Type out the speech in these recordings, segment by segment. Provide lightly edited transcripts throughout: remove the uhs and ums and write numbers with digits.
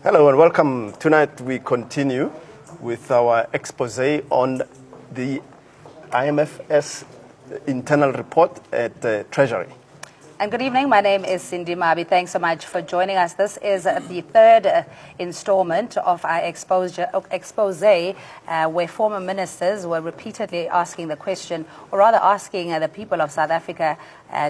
Hello and welcome. Tonight we continue with our expose on the IMF's internal report at Treasury. And good evening. My name is Cindy Mabi. Thanks so much for joining us. This is the third installment of our expose where former ministers were repeatedly asking the question, or rather asking the people of South Africa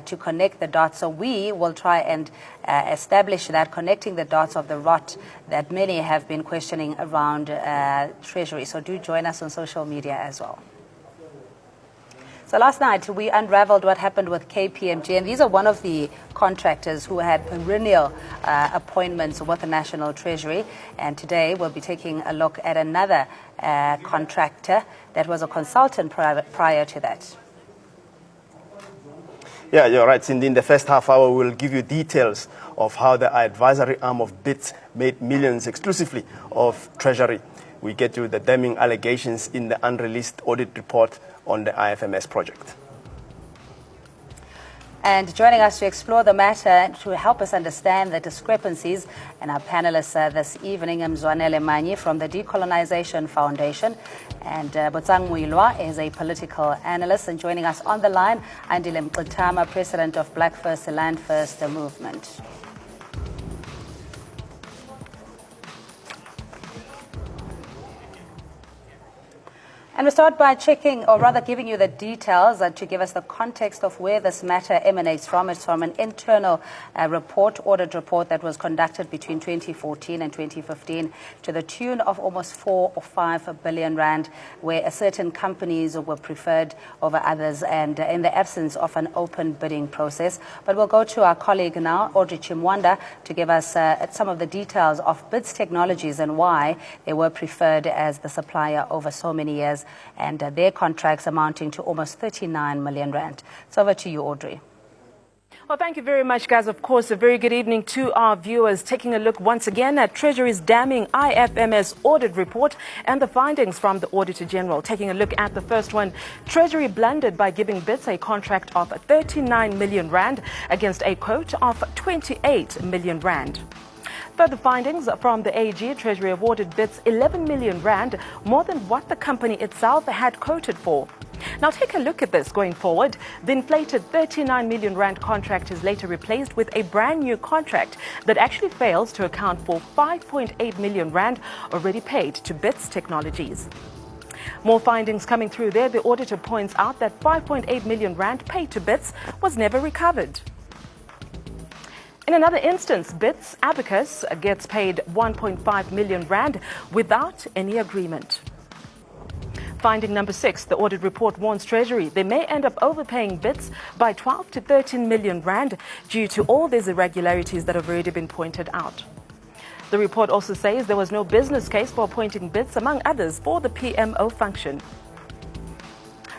to connect the dots. So we will try and establish that, connecting the dots of the rot that many have been questioning around Treasury. So do join us on social media as well. So last night, we unraveled what happened with KPMG, and these are one of the contractors who had perennial appointments with the National Treasury. And today, we'll be taking a look at another contractor that was a consultant prior to that. Yeah, you're right, Cindy. In the first half hour, we'll give you details of how the advisory arm of BITS made millions exclusively of Treasury. We get you the damning allegations in the unreleased audit report on the IFMS project. And joining us to explore the matter, to help us understand the discrepancies, and our panelists this evening, Mzwanele Manyi from the Decolonization Foundation, and Botsang Muilwa is a political analyst. And joining us on the line, Andile Mqitama, president of Black First Land First movement. And we start by checking, or rather giving you the details to give us the context of where this matter emanates from. It's from an internal audit report that was conducted between 2014 and 2015 to the tune of almost 4 or 5 billion rand, where certain companies were preferred over others, and in the absence of an open bidding process. But we'll go to our colleague now, Audrey Chimwanda, to give us some of the details of BITS Technologies and why they were preferred as the supplier over so many years, and their contracts amounting to almost 39 million rand. So over to you, Audrey. Well, thank you very much, guys. Of course, a very good evening to our viewers. Taking a look once again at Treasury's damning IFMS audit report and the findings from the Auditor General. Taking a look at the first one, Treasury blundered by giving BITS a contract of 39 million rand against a quote of 28 million rand. Further findings from the AG, Treasury awarded BITS 11 million rand, more than what the company itself had quoted for. Now take a look at this going forward. The inflated 39 million rand contract is later replaced with a brand new contract that actually fails to account for 5.8 million rand already paid to BITS Technologies. More findings coming through there. The auditor points out that 5.8 million rand paid to BITS was never recovered. In another instance, BITS Abacus gets paid 1.5 million rand without any agreement. Finding number 6, the audit report warns Treasury they may end up overpaying BITS by 12 to 13 million rand due to all these irregularities that have already been pointed out. The report also says there was no business case for appointing BITS, among others, for the PMO function.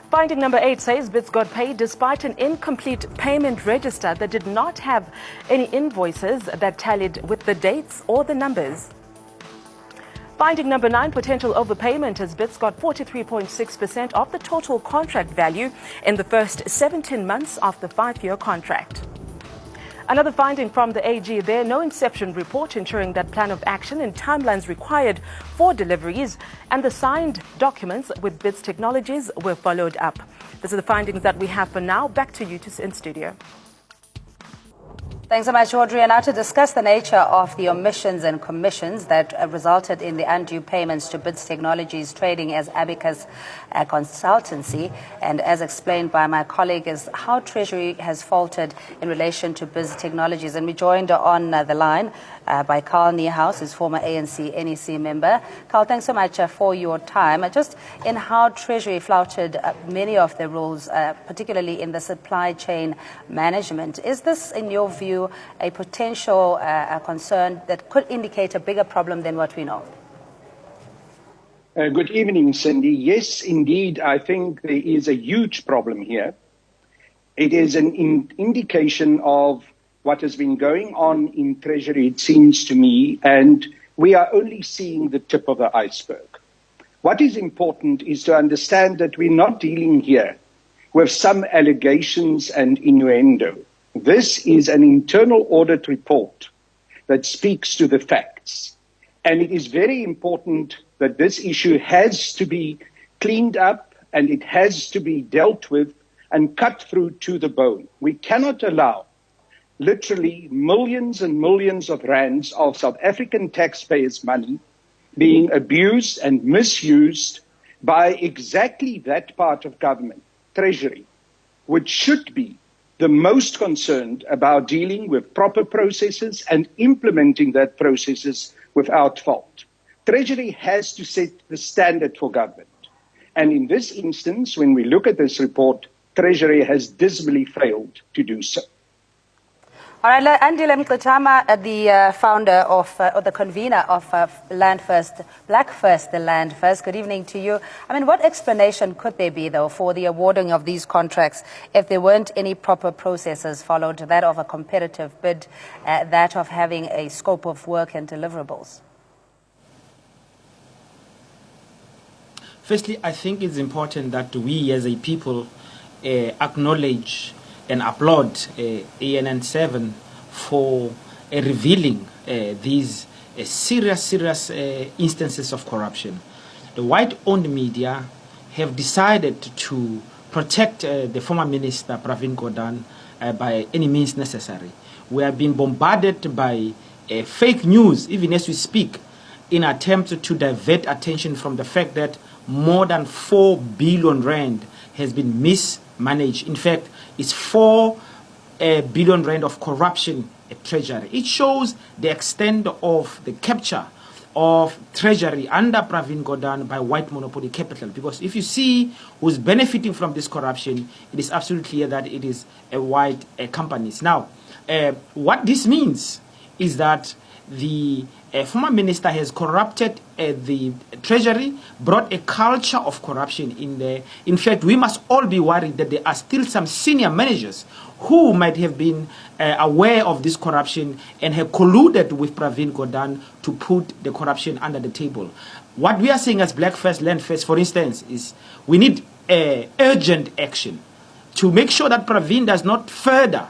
Finding number 8 says BITS got paid despite an incomplete payment register that did not have any invoices that tallied with the dates or the numbers. Finding number 9, potential overpayment, as BITS got 43.6% of the total contract value in the first 17 months of the 5-year contract. Another finding from the AG there, no inception report ensuring that plan of action and timelines required for deliveries and the signed documents with BITS Technologies were followed up. These are the findings that we have for now. Back to you in studio. Thanks so much, Audrey. And now to discuss the nature of the omissions and commissions that resulted in the undue payments to BITS Technologies trading as Abacus Consultancy, and as explained by my colleague, is how Treasury has faltered in relation to BITS Technologies. And we joined on the line by Carl Niehaus, who's former ANC NEC member. Carl, thanks so much for your time. Just in how Treasury flouted many of the rules, particularly in the supply chain management, is this, in your view, a potential concern that could indicate a bigger problem than what we know? Good evening, Cindy. Yes, indeed, I think there is a huge problem here. It is an indication of what has been going on in Treasury, it seems to me, and we are only seeing the tip of the iceberg. What is important is to understand that we're not dealing here with some allegations and innuendo. This is an internal audit report that speaks to the facts. And it is very important that this issue has to be cleaned up and it has to be dealt with and cut through to the bone. We cannot allow literally millions and millions of rands of South African taxpayers' money being abused and misused by exactly that part of government, Treasury, which should be the most concerned about dealing with proper processes and implementing that processes without fault. Treasury has to set the standard for government. And in this instance, when we look at this report, Treasury has dismally failed to do so. All right, Andile Mqitama, the founder of, or the convener of Land First, Black First, the Land First. Good evening to you. I mean, what explanation could there be, though, for the awarding of these contracts if there weren't any proper processes followed, that of a competitive bid, that of having a scope of work and deliverables? Firstly, I think it's important that we as a people acknowledge and applaud ANN7 for revealing these serious instances of corruption. The white-owned media have decided to protect the former minister, Pravin Gordhan, by any means necessary. We have been bombarded by fake news, even as we speak, in an attempt to divert attention from the fact that more than 4 billion rand has been mismanaged. In fact, it's 4 billion rand of corruption at Treasury. It shows the extent of the capture of Treasury under Pravin Gordhan by white monopoly capital. Because if you see who's benefiting from this corruption, it is absolutely clear that it is white companies. Now, what this means is that the former minister has corrupted the Treasury, brought a culture of corruption in there. In fact, we must all be worried that there are still some senior managers who might have been aware of this corruption and have colluded with Pravin Gordhan to put the corruption under the table. What we are saying as Black First, Land First, for instance, is we need urgent action to make sure that Pravin does not further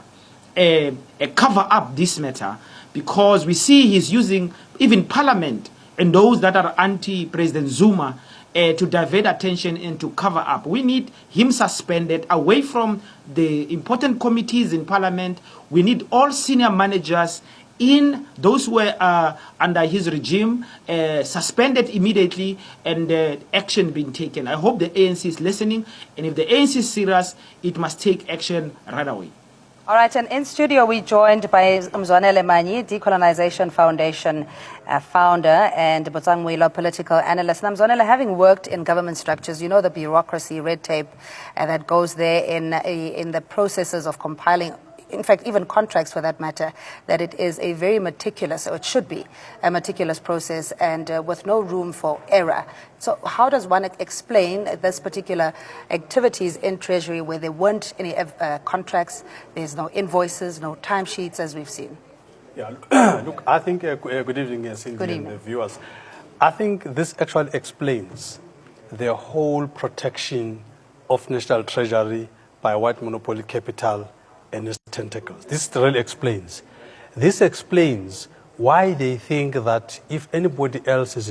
cover up this matter, because we see he's using even Parliament and those that are anti-President Zuma to divert attention and to cover up. We need him suspended away from the important committees in Parliament. We need all senior managers in those who were under his regime suspended immediately and action being taken. I hope the ANC is listening, and if the ANC is serious, it must take action right away. All right, and in studio we're joined by Mzwanele Manyi, Decolonization Foundation founder, and Botsangwilo, political analyst. Now, Mzwanele, having worked in government structures, you know the bureaucracy, red tape that goes there in the processes of compiling, in fact, even contracts for that matter, that it is a very meticulous, or it should be a meticulous process, and with no room for error. So how does one explain this particular activities in Treasury where there weren't any contracts, there's no invoices, no timesheets, as we've seen? Yeah, look, I think, good evening, Cindy, and the viewers. I think this actually explains the whole protection of National Treasury by white monopoly capital and its tentacles. This really explains. This explains why they think that if anybody else is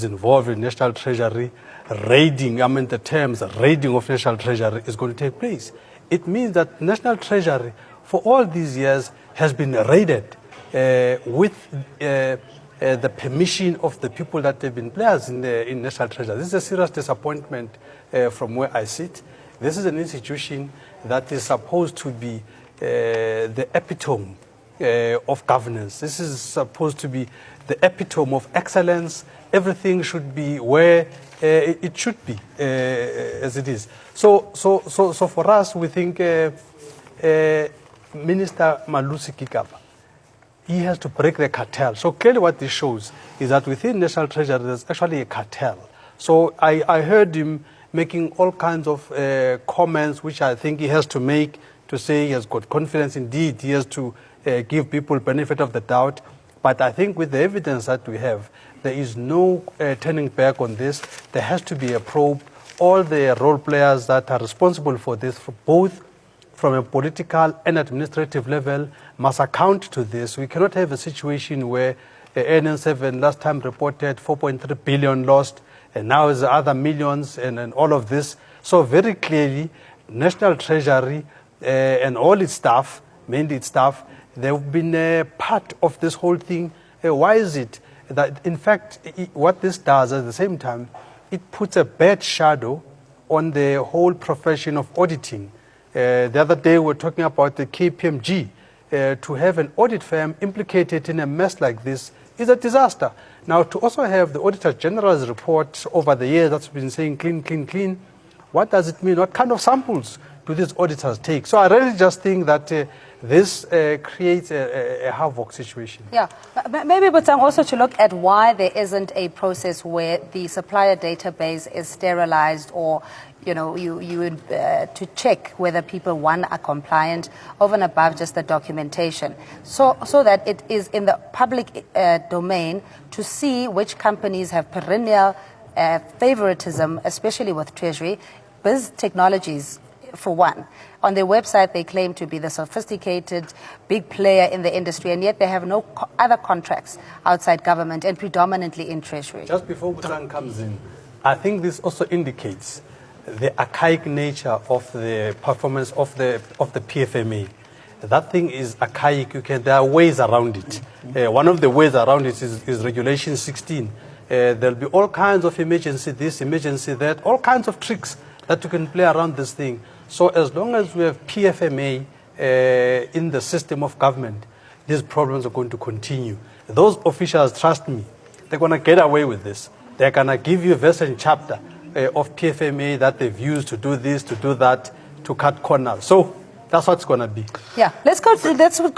involved in National Treasury, raiding, I mean the terms raiding of National Treasury is going to take place. It means that National Treasury for all these years has been raided with the permission of the people that have been players in National Treasury. This is a serious disappointment from where I sit. This is an institution that is supposed to be the epitome of governance. This is supposed to be the epitome of excellence. Everything should be where it should be, as it is. So for us, we think Minister Malusi Gigaba, he has to break the cartel. So clearly what this shows is that within National Treasury, there's actually a cartel. So I heard him making all kinds of comments, which I think he has to make to say he has got confidence. Indeed, he has to give people benefit of the doubt. But I think with the evidence that we have, there is no turning back on this. There has to be a probe. All the role players that are responsible for this, both from a political and administrative level, must account to this. We cannot have a situation where ANN7 last time reported 4.3 billion lost, and now is other millions and all of this. So very clearly, National Treasury and all its staff, mainly its staff, they've been part of this whole thing. Why is it that, in fact, what this does at the same time, it puts a bad shadow on the whole profession of auditing. The other day we were talking about the KPMG. To have an audit firm implicated in a mess like this is a disaster. Now, to also have the Auditor General's report over the years that's been saying clean, clean, clean, what does it mean? What kind of samples do these auditors take? So I really just think that this creates a havoc situation. Yeah, maybe, but also to look at why there isn't a process where the supplier database is sterilized, or to check whether people, one, are compliant over and above just the documentation, so that it is in the public domain to see which companies have perennial favoritism, especially with Treasury. Biz Technologies, for one, on their website they claim to be the sophisticated big player in the industry, and yet they have no other contracts outside government and predominantly in Treasury. Just before Butan comes in, I think this also indicates the archaic nature of the performance of the PFMA. That thing is archaic. There are ways around it. One of the ways around it is Regulation 16. There'll be all kinds of emergency this, emergency that, all kinds of tricks that you can play around this thing. So as long as we have PFMA in the system of government, these problems are going to continue. Those officials, trust me, they're going to get away with this. They're going to give you verse and chapter of PFMA that they've used to do this, to do that, to cut corners. So that's what it's going to be. Yeah, let's go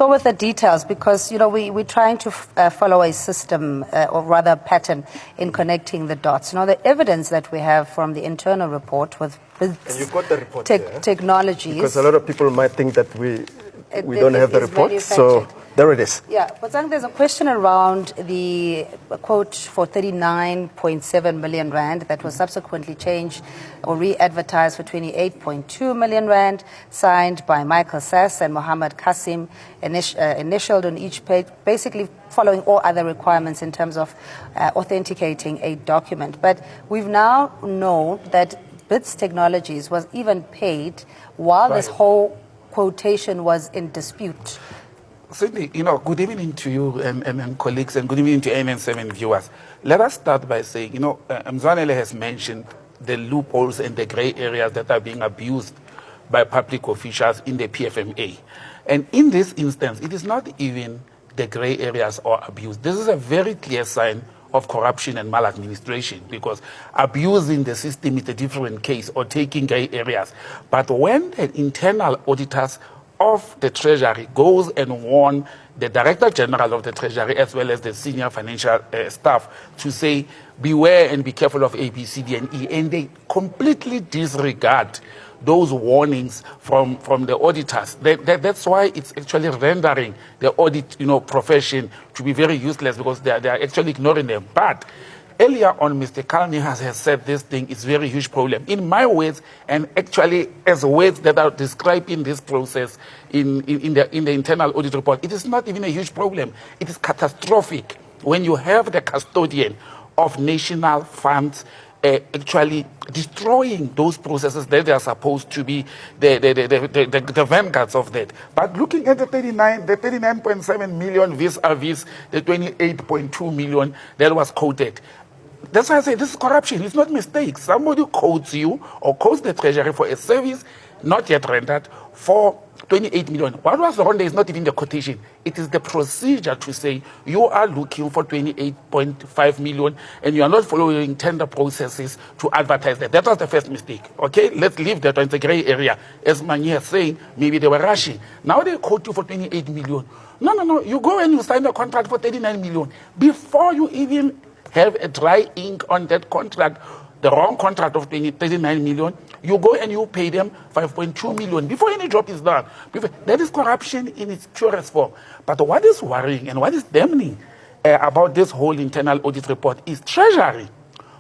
with the details, because we're trying to follow a system, or rather a pattern, in connecting the dots. The evidence that we have from the internal report with and you've got the report technologies, because a lot of people might think that we don't have the report. So there it is. Yeah, but there's a question around the quote for 39.7 million rand that was subsequently changed or re-advertised for 28.2 million rand, signed by Michael Sass and Mohammed Kasim, initialed on each page, basically following all other requirements in terms of authenticating a document. But we've now known that BITS Technologies was even paid while this whole quotation was in dispute. Cindy, good evening to you and colleagues, and good evening to ANN7 viewers. Let us start by saying, Mzwanele has mentioned the loopholes and the gray areas that are being abused by public officials in the PFMA. And in this instance, it is not even the gray areas or abuse. This is a very clear sign of corruption and maladministration, because abusing the system is a different case, or taking gray areas. But when the internal auditors of the Treasury goes and warn the Director General of the Treasury as well as the senior financial staff to say, beware and be careful of A, B, C, D, and E, and they completely disregard those warnings from the auditors. That's why it's actually rendering the audit profession to be very useless, because they are actually ignoring them. But earlier on, Mr. Kalni has said this thing is a very huge problem. In my words, and actually as words that are describing this process in the internal audit report, it is not even a huge problem. It is catastrophic when you have the custodian of national funds actually destroying those processes that they are supposed to be the vanguards of that. But looking at the 39.7 million vis-a-vis the 28.2 million that was quoted, that's why I say this is corruption. It's not mistakes. Somebody quotes you or quotes the Treasury for a service not yet rendered for 28 million. What was wrong there is not even the quotation. It is the procedure to say you are looking for 28.5 million and you are not following tender processes to advertise that. That was the first mistake. Okay, let's leave that one. It's a gray area. As Mani is saying, maybe they were rushing. Now they quote you for 28 million. No. You go and you sign a contract for 39 million. Before you even have a dry ink on that contract, the wrong contract of 39 million, you go and you pay them 5.2 million before any job is done. That is corruption in its purest form. But what is worrying and what is damning about this whole internal audit report is Treasury.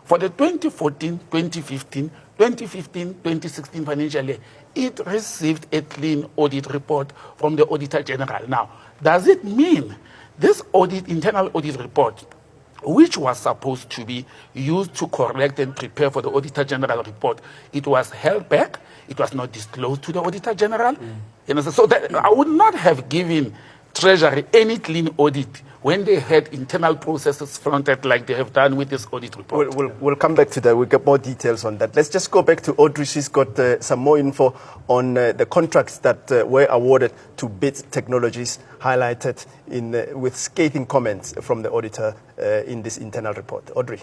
For the 2014, 2015, 2015-2016 financial year, it received a clean audit report from the Auditor General. Now, does it mean this internal audit report, which was supposed to be used to correct and prepare for the Auditor General report, it was held back, it was not disclosed to the Auditor General? You know, so that I would not have given Treasury any clean audit when they had internal processes fronted like they have done with this audit report. We'll come back to that. We'll get more details on that. Let's just go back to Audrey. She's got some more info on the contracts that were awarded to BIT Technologies, highlighted with scathing comments from the auditor in this internal report. Audrey.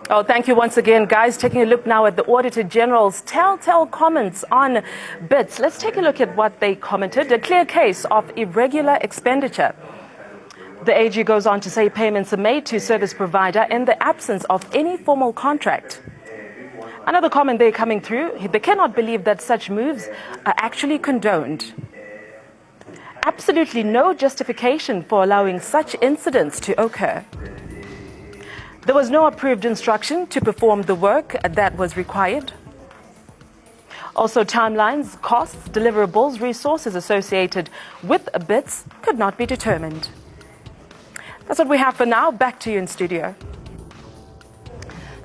Oh, thank you once again, guys. Taking a look now at the Auditor General's telltale comments on BITs. Let's take a look at what they commented. A clear case of irregular expenditure. The AG goes on to say payments are made to service provider in the absence of any formal contract. Another comment they're coming through, they cannot believe that such moves are actually condoned. Absolutely no justification for allowing such incidents to occur. There was no approved instruction to perform the work that was required. Also, timelines, costs, deliverables, resources associated with BITs could not be determined. That's what we have for now. Back to you in studio.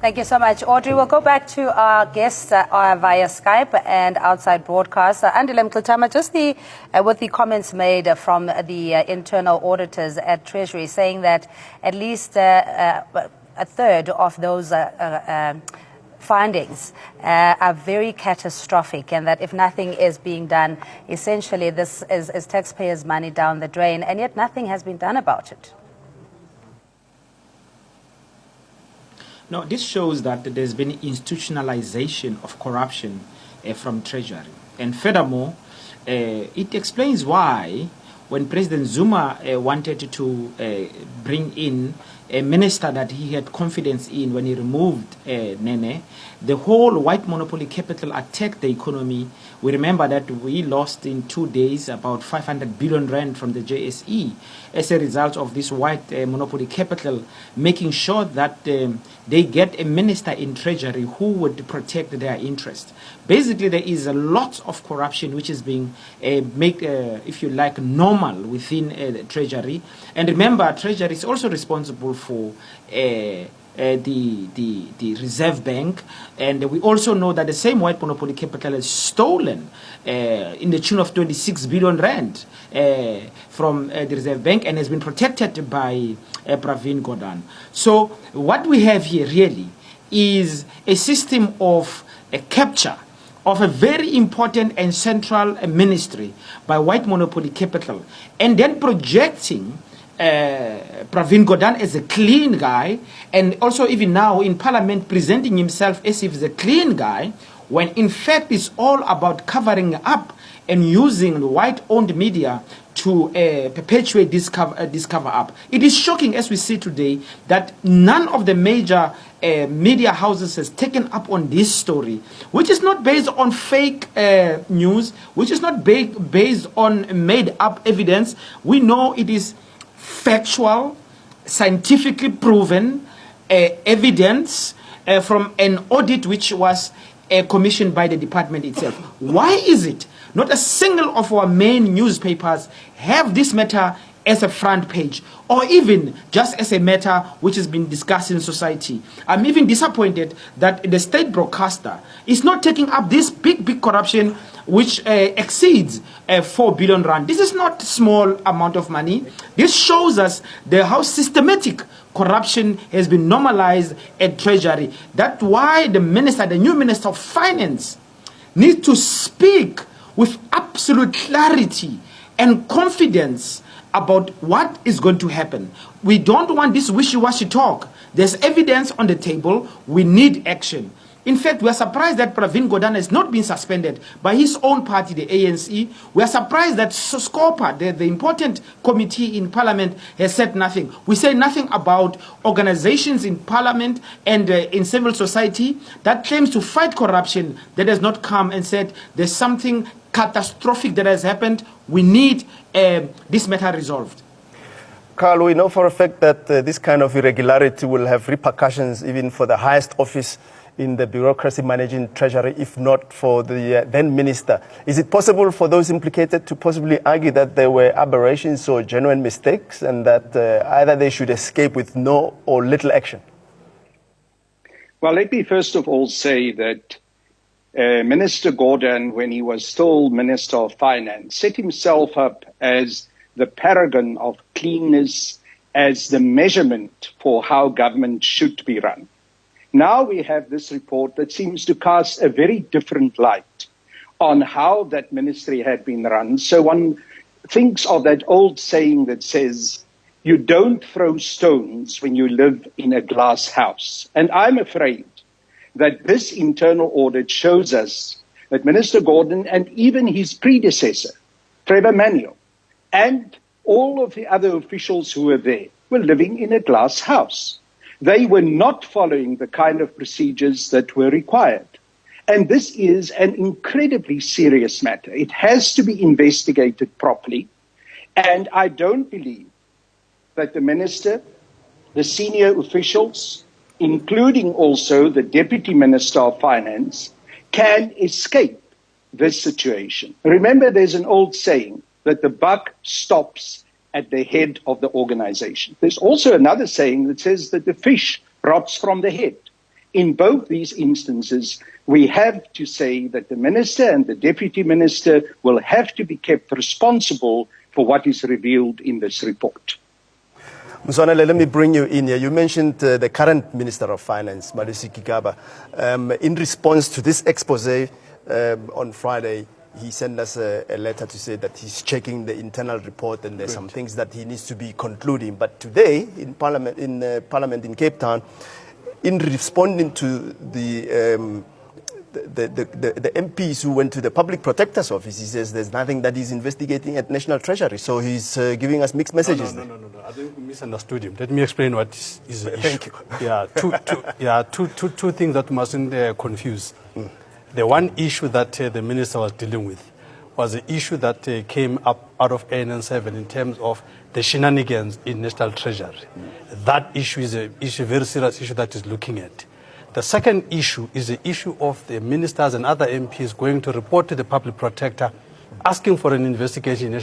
Thank you so much, Audrey. We'll go back to our guests via Skype and outside broadcast. Andile Mkletama, just with the comments made from the internal auditors at Treasury, saying that at least a third of those findings are very catastrophic, and that if nothing is being done, essentially this is taxpayers' money down the drain, and yet nothing has been done about it. No, this shows that there's been institutionalization of corruption from Treasury. And furthermore, it explains why when President Zuma wanted to bring in a minister that he had confidence in when he removed Nene, the whole white monopoly capital attacked the economy. We remember that we lost in 2 days about 500 billion rand from the JSE as a result of this white monopoly capital, making sure that they get a minister in Treasury who would protect their interest. Basically, there is a lot of corruption which is being made, if you like, normal within the Treasury. And remember, Treasury is also responsible for the Reserve Bank, and we also know that the same white monopoly capital is stolen in the tune of 26 billion rand from the Reserve Bank and has been protected by Pravin Gordhan. So what we have here really is a system of a capture of a very important and central ministry by white monopoly capital, and then projecting Pravin Gordhan as a clean guy, and also even now in Parliament presenting himself as if he's a clean guy, when in fact it's all about covering up and using the white-owned media to perpetuate this cover-up. It is shocking, as we see today, that none of the major media houses has taken up on this story, which is not based on fake news, which is not based on made-up evidence. We know it is factual, scientifically proven evidence from an audit which was commissioned by the department itself. Why is it not a single of our main newspapers have this matter as a front page, or even just as a matter which has been discussed in society? I'm even disappointed that the state broadcaster is not taking up this big corruption which exceeds 4 billion rand. This is not a small amount of money. This shows us how systematic corruption has been normalized at Treasury. That's why the new Minister of Finance needs to speak with absolute clarity and confidence about what is going to happen. We don't want this wishy-washy talk. There's evidence on the table. We need action. In fact, we are surprised that Pravin Gordhan has not been suspended by his own party, the ANC. We are surprised that SCOPA, the important committee in Parliament, has said nothing. We say nothing about organizations in Parliament and in civil society that claims to fight corruption that has not come and said there's something catastrophic that has happened. We need this matter resolved. Carl, we know for a fact that this kind of irregularity will have repercussions even for the highest office in the bureaucracy managing Treasury, if not for the then minister. Is it possible for those implicated to possibly argue that there were aberrations or genuine mistakes and that either they should escape with no or little action? Well, let me first of all say that Minister Gordhan, when he was still Minister of Finance, set himself up as the paragon of cleanness, as the measurement for how government should be run. Now we have this report that seems to cast a very different light on how that ministry had been run. So one thinks of that old saying that says, you don't throw stones when you live in a glass house. And I'm afraid that this internal audit shows us that Minister Gordhan and even his predecessor, Trevor Manuel, and all of the other officials who were there were living in a glass house. They were not following the kind of procedures that were required. And this is an incredibly serious matter. It has to be investigated properly. And I don't believe that the minister, the senior officials, including also the Deputy Minister of Finance, can escape this situation. Remember, there's an old saying that the buck stops at the head of the organization. There's also another saying that says that the fish rots from the head. In both these instances, we have to say that the minister and the deputy minister will have to be kept responsible for what is revealed in this report. Mzwanele, let me bring you in here. You mentioned the current Minister of Finance, Malusi Gigaba. In response to this expose on Friday, he sent us a letter to say that he's checking the internal report and there's some things that he needs to be concluding. But today, in Parliament in Cape Town, in responding to the MPs who went to the Public Protector's Office, he says there's nothing that he's investigating at National Treasury. So he's giving us mixed messages. No. I think we misunderstood him. Let me explain what is the issue. Thank you. Two things that mustn't confuse. The one issue that the minister was dealing with was the issue that came up out of ANN7 in terms of the shenanigans in National Treasury. That issue is a very serious issue that is looking at. The second issue is the issue of the ministers and other MPs going to report to the public protector, asking for an investigation.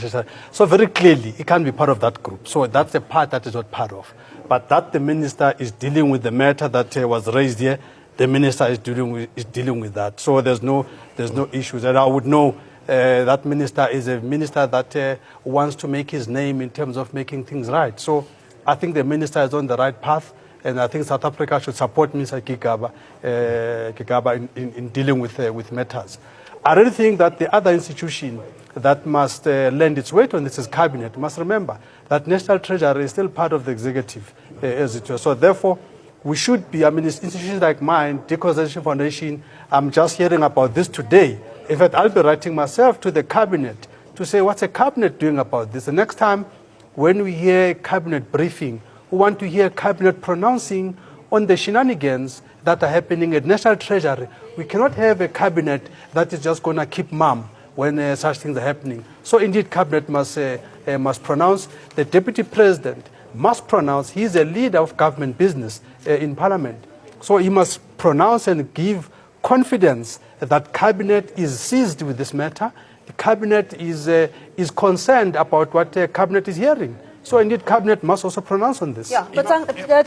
So very clearly, it can't be part of that group. So that's the part that is not part of. But that the minister is dealing with the matter that was raised here, the minister is dealing with that. So there's no issues. And I would know that minister is a minister that wants to make his name in terms of making things right. So I think the minister is on the right path. And I think South Africa should support Mr. Gigaba in dealing with matters. I really think that the other institution that must lend its weight on this is Cabinet. You must remember that National Treasury is still part of the executive, as it was. So therefore, we should be, institutions like mine, Decolonization Foundation, I'm just hearing about this today. In fact, I'll be writing myself to the Cabinet to say, what's the Cabinet doing about this? The next time when we hear Cabinet briefing, we want to hear Cabinet pronouncing on the shenanigans that are happening at National Treasury. We cannot have a Cabinet that is just going to keep mum when such things are happening. So indeed, Cabinet must pronounce. The Deputy President must pronounce. He is a leader of government business in Parliament. So he must pronounce and give confidence that Cabinet is seized with this matter. The Cabinet is concerned about what the Cabinet is hearing. So indeed, Cabinet must also pronounce on this. Yeah, but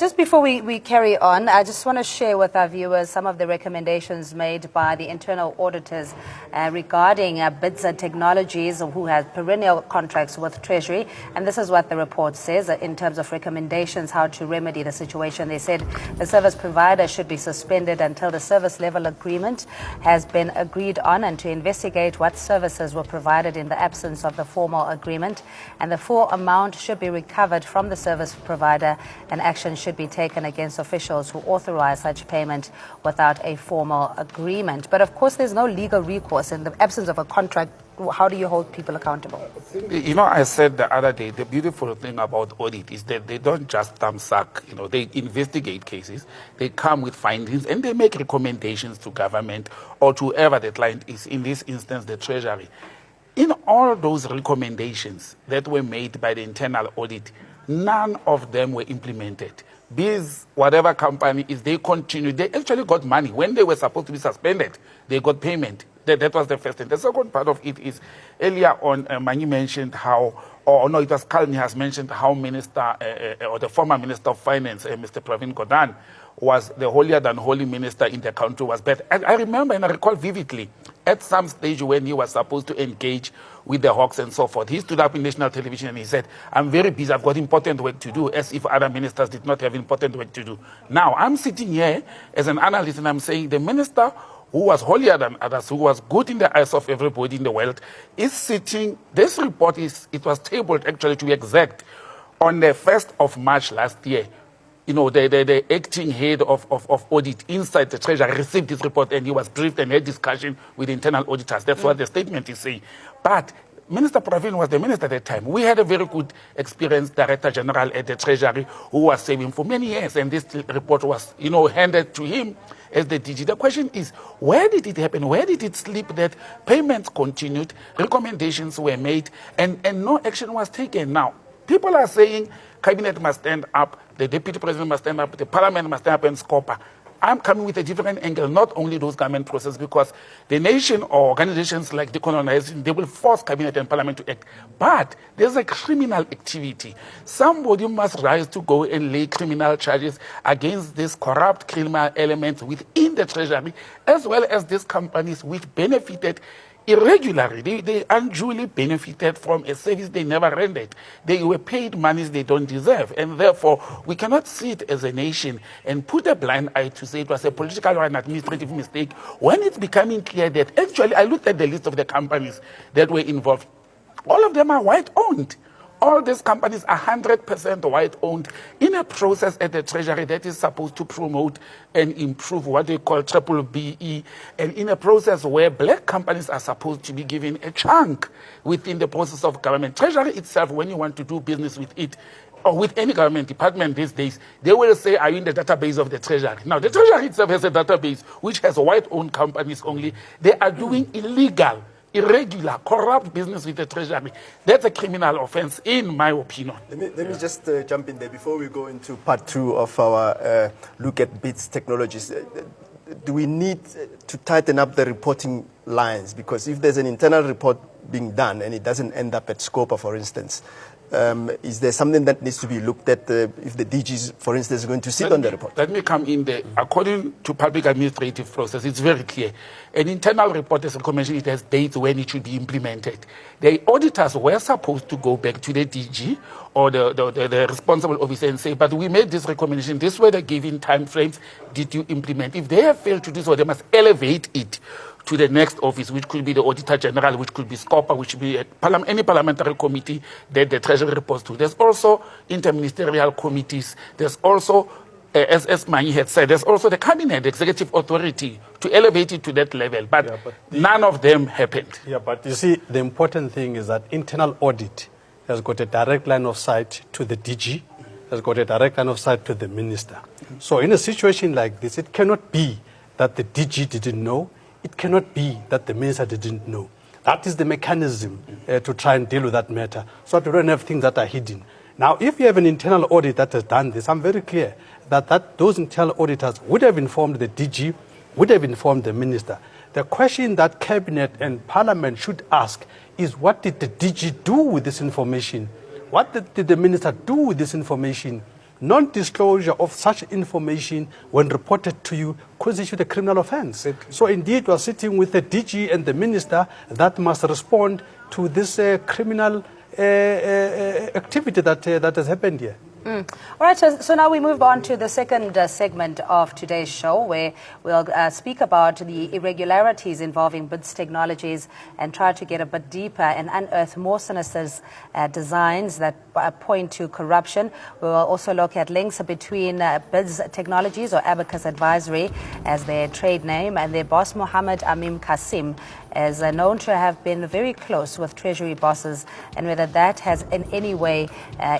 just before we carry on, I just want to share with our viewers some of the recommendations made by the internal auditors regarding bids and technologies who have perennial contracts with Treasury. And this is what the report says in terms of recommendations how to remedy the situation. They said the service provider should be suspended until the service level agreement has been agreed on, and to investigate what services were provided in the absence of the formal agreement. And the full amount should be recovered from the service provider, and action should be taken against officials who authorize such payment without a formal agreement. But of course, there's no legal recourse in the absence of a contract. How do you hold people accountable? You know, I said the other day, the beautiful thing about audit is that they don't just thumbsuck. You know, they investigate cases, they come with findings, and they make recommendations to government or to whoever the client is, in this instance, the Treasury. In all those recommendations that were made by the internal audit, none of them were implemented. These, whatever company is, they continued. They actually got money. When they were supposed to be suspended, they got payment. That was the first thing. The second part of it is, earlier on, Mangi mentioned how, or no, it was Kalni has mentioned how minister, or the former Minister of Finance, Mr. Pravin Gordhan, was the holier than holy minister in the country, was better. I remember and I recall vividly, at some stage when he was supposed to engage with the Hawks and so forth, he stood up in national television and he said, I'm very busy, I've got important work to do, as if other ministers did not have important work to do. Now, I'm sitting here as an analyst and I'm saying the minister who was holier than others, who was good in the eyes of everybody in the world, is sitting, this report it was tabled actually to be exact, on the 1st of March last year. You know, the acting head of audit inside the Treasury received this report and he was briefed and had discussion with internal auditors. That's what the statement is saying. But Minister Pravin was the minister at the time. We had a very good experienced Director General at the Treasury who was saving for many years, and this report was, you know, handed to him as the DG. The question is, where did it happen? Where did it slip that payments continued, recommendations were made, and no action was taken? Now, people are saying Cabinet must stand up, the Deputy President must stand up, the Parliament must stand up and scope. I'm coming with a different angle, not only those government processes, because the nation or organizations like decolonizing, they will force Cabinet and Parliament to act. But there's a criminal activity. Somebody must rise to go and lay criminal charges against these corrupt criminal elements within the Treasury, as well as these companies which benefited irregularly. They unduly benefited from a service they never rendered. They were paid monies they don't deserve. And therefore, we cannot sit as a nation and put a blind eye to say it was a political or an administrative mistake when it's becoming clear that actually, I looked at the list of the companies that were involved. All of them are white-owned. All these companies are 100% white-owned in a process at the Treasury that is supposed to promote and improve what they call triple BE, and in a process where black companies are supposed to be given a chunk within the process of government. Treasury itself, when you want to do business with it, or with any government department these days, they will say, are you in the database of the Treasury? Now, the Treasury itself has a database which has white-owned companies only. They are doing illegal, irregular, corrupt business with the Treasury. That's a criminal offense, in my opinion. Let me just jump in there before we go into part two of our look at BITS technologies. Do we need to tighten up the reporting lines? Because if there's an internal report being done and it doesn't end up at SCOPA, for instance, is there something that needs to be looked at if the DG, for instance, is going to sit on the report? Let me come in there. According to public administrative process, it's very clear. An internal report, as I mentioned, it has dates when it should be implemented. The auditors were supposed to go back to the DG or the responsible officer and say, but we made this recommendation, this were the given time frames, did you implement? If they have failed to do so, they must elevate it to the next office, which could be the Auditor General, which could be SCOPA, which could be any parliamentary committee that the Treasury reports to. There's also interministerial committees. There's also, as Mangi had said, there's also the Cabinet, the Executive Authority, to elevate it to that level. But, none of them happened. Yeah, but you see, the important thing is that internal audit has got a direct line of sight to the DG, has got a direct line of sight to the minister. So in a situation like this, it cannot be that the DG didn't know. It cannot be that the minister didn't know. That is the mechanism to try and deal with that matter, so that we don't have things that are hidden. Now, if you have an internal audit that has done this, I'm very clear that those internal auditors would have informed the DG, would have informed the minister. The question that Cabinet and Parliament should ask is, what did the DG do with this information? What did the minister do with this information? Non-disclosure of such information when reported to you constitute a criminal offense. So indeed, we are sitting with the DG and the minister that must respond to this criminal activity that has happened here. All right, so now we move on to the second segment of today's show, where we'll speak about the irregularities involving BITS technologies and try to get a bit deeper and unearth more sinister designs that point to corruption. We will also look at links between BITS technologies, or Abacus Advisory as their trade name, and their boss, Mohammed Amim Kasim, is known to have been very close with Treasury bosses, and whether that has in any way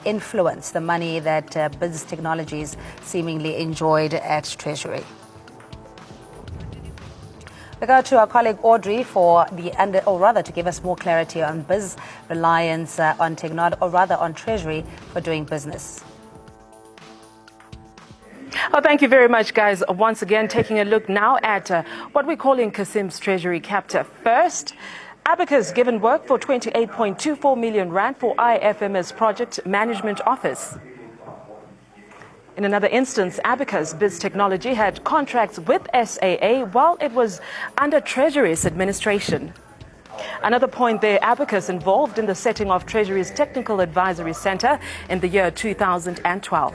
influenced the money that BITS Technologies seemingly enjoyed at Treasury. We go to our colleague Audrey for to give us more clarity on biz reliance on technology, or rather on Treasury for doing business. Oh, thank you very much, guys. Once again, taking a look now at what we're calling Kasim's Treasury Capture. First, Abacus given work for 28.24 million rand for IFMS Project Management Office. In another instance, Abacus Biz Technology had contracts with SAA while it was under Treasury's administration. Another point there, Abacus involved in the setting of Treasury's Technical Advisory Centre in the year 2012.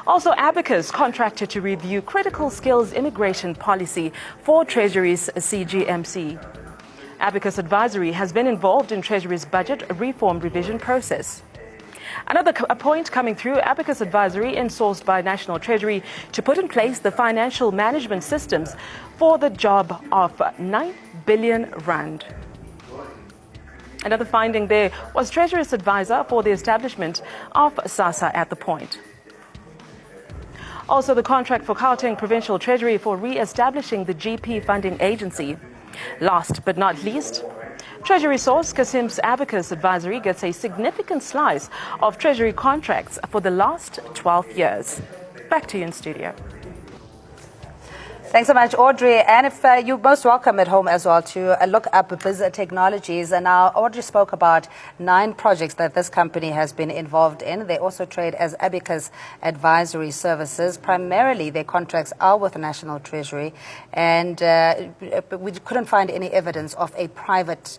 Also, Abacus contracted to review critical skills immigration policy for Treasury's CGMC. Abacus Advisory has been involved in Treasury's budget reform revision process. Another point coming through, Abacus Advisory insourced by National Treasury to put in place the financial management systems for the job of 9 billion rand. Another finding there was Treasury's advisor for the establishment of SASSA at the point. Also, the contract for Gauteng Provincial Treasury for re-establishing the GP funding agency. Last but not least, Treasury source Kasim's Abacus Advisory gets a significant slice of Treasury contracts for the last 12 years. Back to you in studio. Thanks so much, Audrey. And if you're most welcome at home as well to look up Biz Technologies. And now Audrey spoke about 9 projects that this company has been involved in. They also trade as Abacus Advisory Services. Primarily, their contracts are with the National Treasury. And we couldn't find any evidence of a private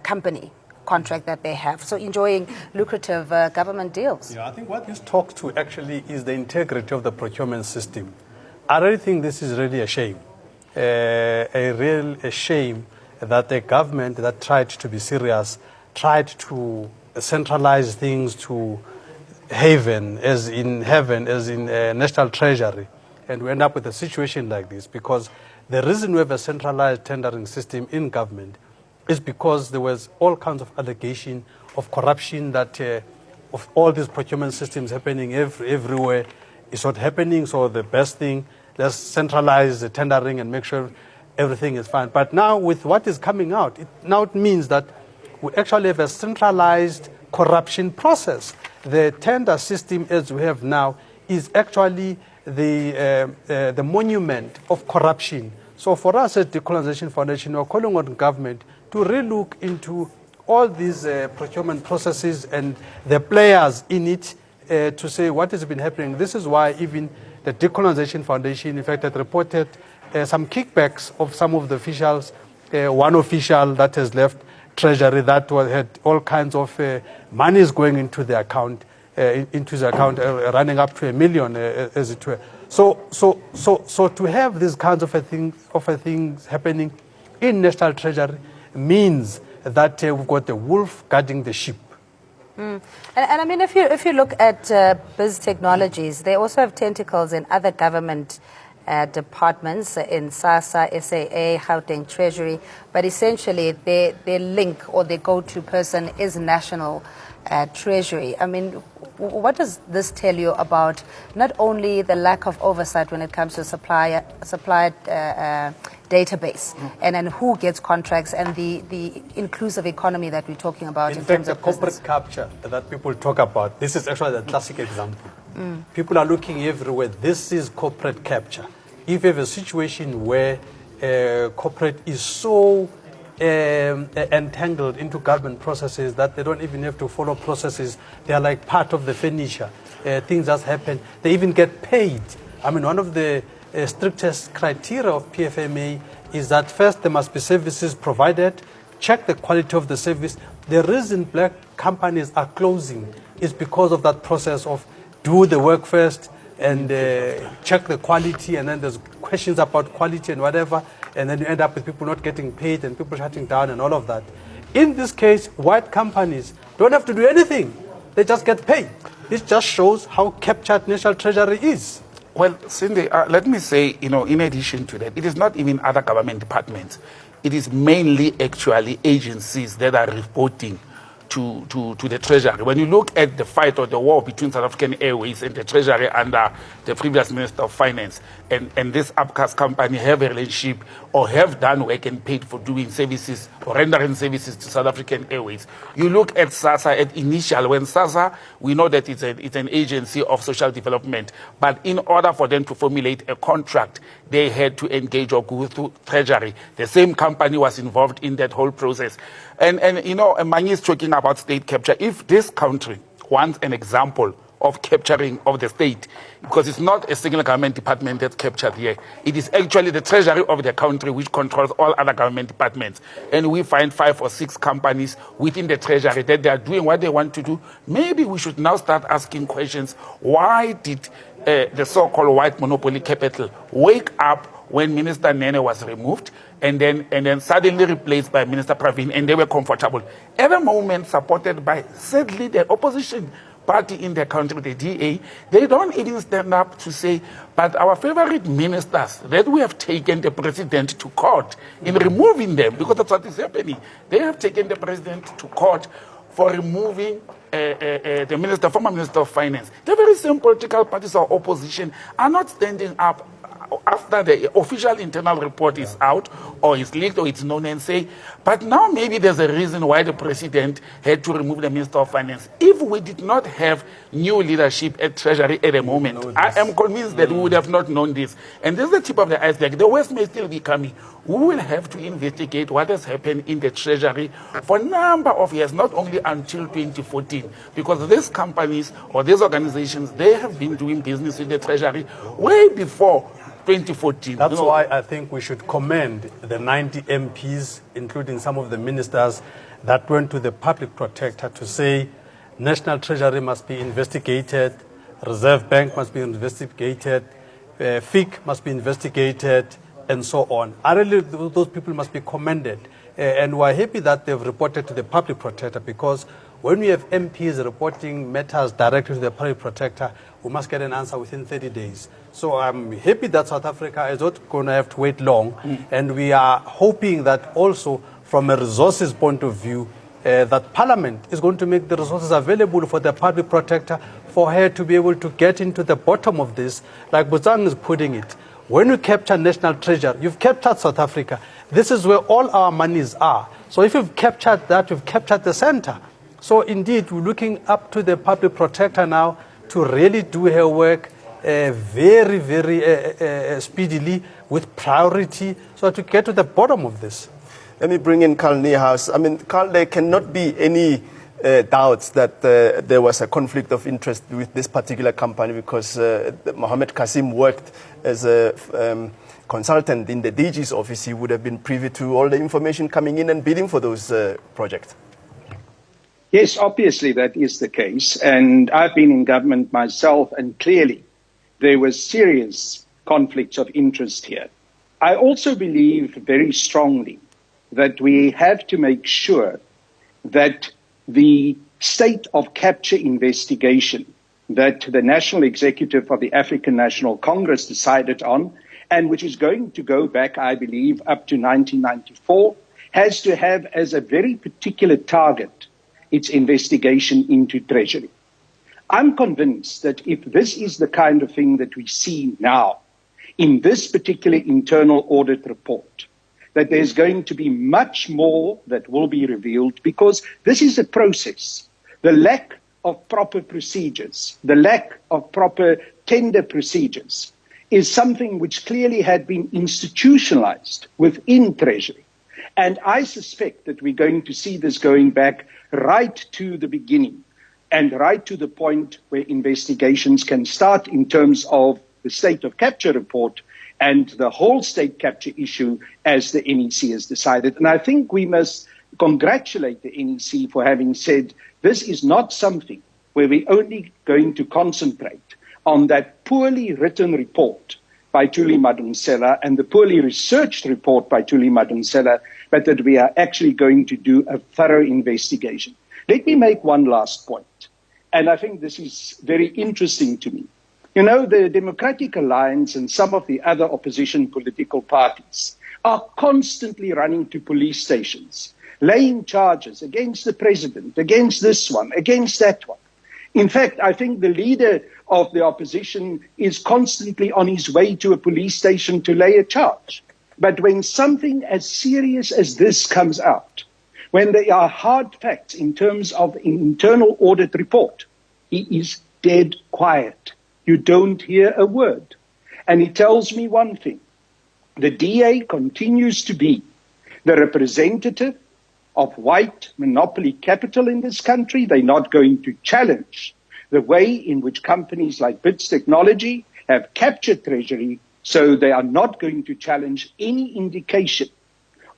company contract that they have. So enjoying lucrative government deals. Yeah, I think what this talks to actually is the integrity of the procurement system. I really think this is really a shame, a shame that the government that tried to be serious, tried to centralize things to heaven, as in National Treasury, and we end up with a situation like this because the reason we have a centralized tendering system in government is because there was all kinds of allegation of corruption that of all these procurement systems happening everywhere. It's not happening, so the best thing, let's centralize the tendering and make sure everything is fine. But now with what is coming out, it means that we actually have a centralized corruption process. The tender system as we have now is actually the monument of corruption. So for us at the Decolonization Foundation, we're calling on government to relook into all these procurement processes and the players in it, to say what has been happening. This is why even the Decolonization Foundation, in fact, had reported some kickbacks of some of the officials. One official that has left Treasury that had all kinds of monies going into the account, running up to 1 million, as it were. So to have these kinds of things happening in National Treasury means that we've got the wolf guarding the sheep. And I mean, if you look at Biz Technologies, they also have tentacles in other government departments, in SASSA, SAA, Gauteng Treasury, but essentially their link or their go-to person is National Treasury. I mean, what does this tell you about not only the lack of oversight when it comes to supplier database, and then who gets contracts, and the inclusive economy that we're talking about in terms of corporate business? capture that people talk about, this is actually the classic example. People are looking everywhere. This is corporate capture. If you have a situation where corporate is so entangled into government processes that they don't even have to follow processes, they are like part of the furniture. Things just happen. They even get paid. I mean, one of the strictest criteria of PFMA is that first there must be services provided, check the quality of the service. The reason black companies are closing is because of that process of do the work first and check the quality, and then there's questions about quality and whatever, and then you end up with people not getting paid and people shutting down and all of that. In this case, white companies don't have to do anything. They just get paid. This just shows how captured National Treasury is. Well, Cindy, let me say, in addition to that, it is not even other government departments. It is mainly actually agencies that are reporting to the Treasury. When you look at the fight or the war between South African Airways and the Treasury under the previous Minister of Finance, and this Upcast company have a relationship or have done work and paid for doing services or rendering services to South African Airways. You look at SASA at initial, when SASA, we know that it's an agency of social development, but in order for them to formulate a contract, they had to engage or go through Treasury. The same company was involved in that whole process. And you know, Mangi is talking about state capture. If this country wants an example of capturing of the state, because it's not a single government department that's captured here. It is actually the treasury of the country which controls all other government departments. And we find 5 or 6 companies within the treasury that they are doing what they want to do. Maybe we should now start asking questions. Why did the so-called white monopoly capital wake up when Minister Nene was removed and then suddenly replaced by Minister Pravin, and they were comfortable? At the moment, supported by, sadly, the opposition party in the country, the DA, they don't even stand up to say, but our favorite ministers that we have taken the president to court in removing them, because that's what is happening. They have taken the president to court for removing the minister, former Minister of Finance. The very same political parties or opposition are not standing up after the official internal report is out or is leaked or it's known and say, but now maybe there's a reason why the president had to remove the Minister of Finance. If we did not have new leadership at Treasury at the moment, I am convinced that we would have not known this. And this is the tip of the iceberg. The worst may still be coming. We will have to investigate what has happened in the Treasury for a number of years, not only until 2014, because these companies or these organizations, they have been doing business with the Treasury way before 2014. That's why I think we should commend the 90 MPs, including some of the ministers, that went to the public protector to say National Treasury must be investigated, Reserve Bank must be investigated, FIC must be investigated, and so on. I really, those people must be commended. And we're happy that they've reported to the public protector, because when we have MPs reporting matters directly to the public protector, we must get an answer within 30 days. So I'm happy that South Africa is not going to have to wait long. And we are hoping that also from a resources point of view, that Parliament is going to make the resources available for the public protector for her to be able to get into the bottom of this. Like Buzang is putting it, when you capture National Treasury, you've captured South Africa. This is where all our monies are. So if you've captured that, you've captured the center. So indeed, we're looking up to the public protector now to really do her work very, very speedily with priority, so to get to the bottom of this. Let me bring in Carl Niehaus. I mean, Carl, there cannot be any doubts that there was a conflict of interest with this particular company, because Mohammed Kasim worked as a consultant in the DG's office. He would have been privy to all the information coming in and bidding for those projects. Yes, obviously that is the case. And I've been in government myself, and clearly there was serious conflicts of interest here. I also believe very strongly that we have to make sure that the state of capture investigation that the National Executive of the African National Congress decided on, and which is going to go back, I believe, up to 1994, has to have as a very particular target its investigation into Treasury. I'm convinced that if this is the kind of thing that we see now in this particular internal audit report, that there's going to be much more that will be revealed, because this is a process. The lack of proper procedures, the lack of proper tender procedures is something which clearly had been institutionalized within Treasury. And I suspect that we're going to see this going back right to the beginning and right to the point where investigations can start in terms of the state of capture report and the whole state capture issue as the NEC has decided. And I think we must congratulate the NEC for having said this is not something where we're only going to concentrate on that poorly written report by Thuli Madonsela and the poorly researched report by Thuli Madonsela, but that we are actually going to do a thorough investigation. Let me make one last point, and I think this is very interesting to me. You know, the Democratic Alliance and some of the other opposition political parties are constantly running to police stations laying charges against the president, against this one, against that one. In fact, I think the leader of the opposition is constantly on his way to a police station to lay a charge. But when something as serious as this comes out, when there are hard facts in terms of an internal audit report, he is dead quiet. You don't hear a word. And he tells me one thing. The DA continues to be the representative of white monopoly capital in this country. They're not going to challenge the way in which companies like BITS Technology have captured Treasury, so they are not going to challenge any indication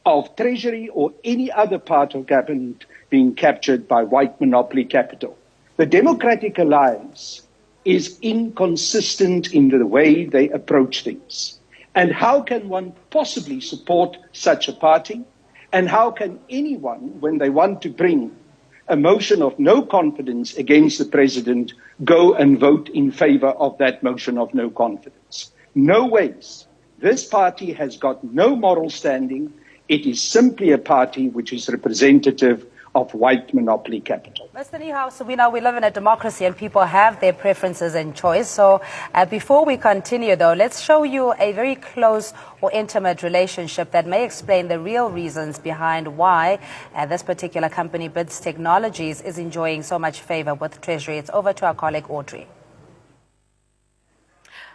of Treasury or any other part of government being captured by white monopoly capital. The Democratic Alliance is inconsistent in the way they approach things. And how can one possibly support such a party? And how can anyone, when they want to bring a motion of no confidence against the president, go and vote in favor of that motion of no confidence? No ways. This party has got no moral standing. It is simply a party which is representative of white monopoly capital. Mr. Niehaus, we know we live in a democracy and people have their preferences and choice. So before we continue, though, let's show you a very close or intimate relationship that may explain the real reasons behind why this particular company, BITS Technologies, is enjoying so much favor with Treasury. It's over to our colleague, Audrey.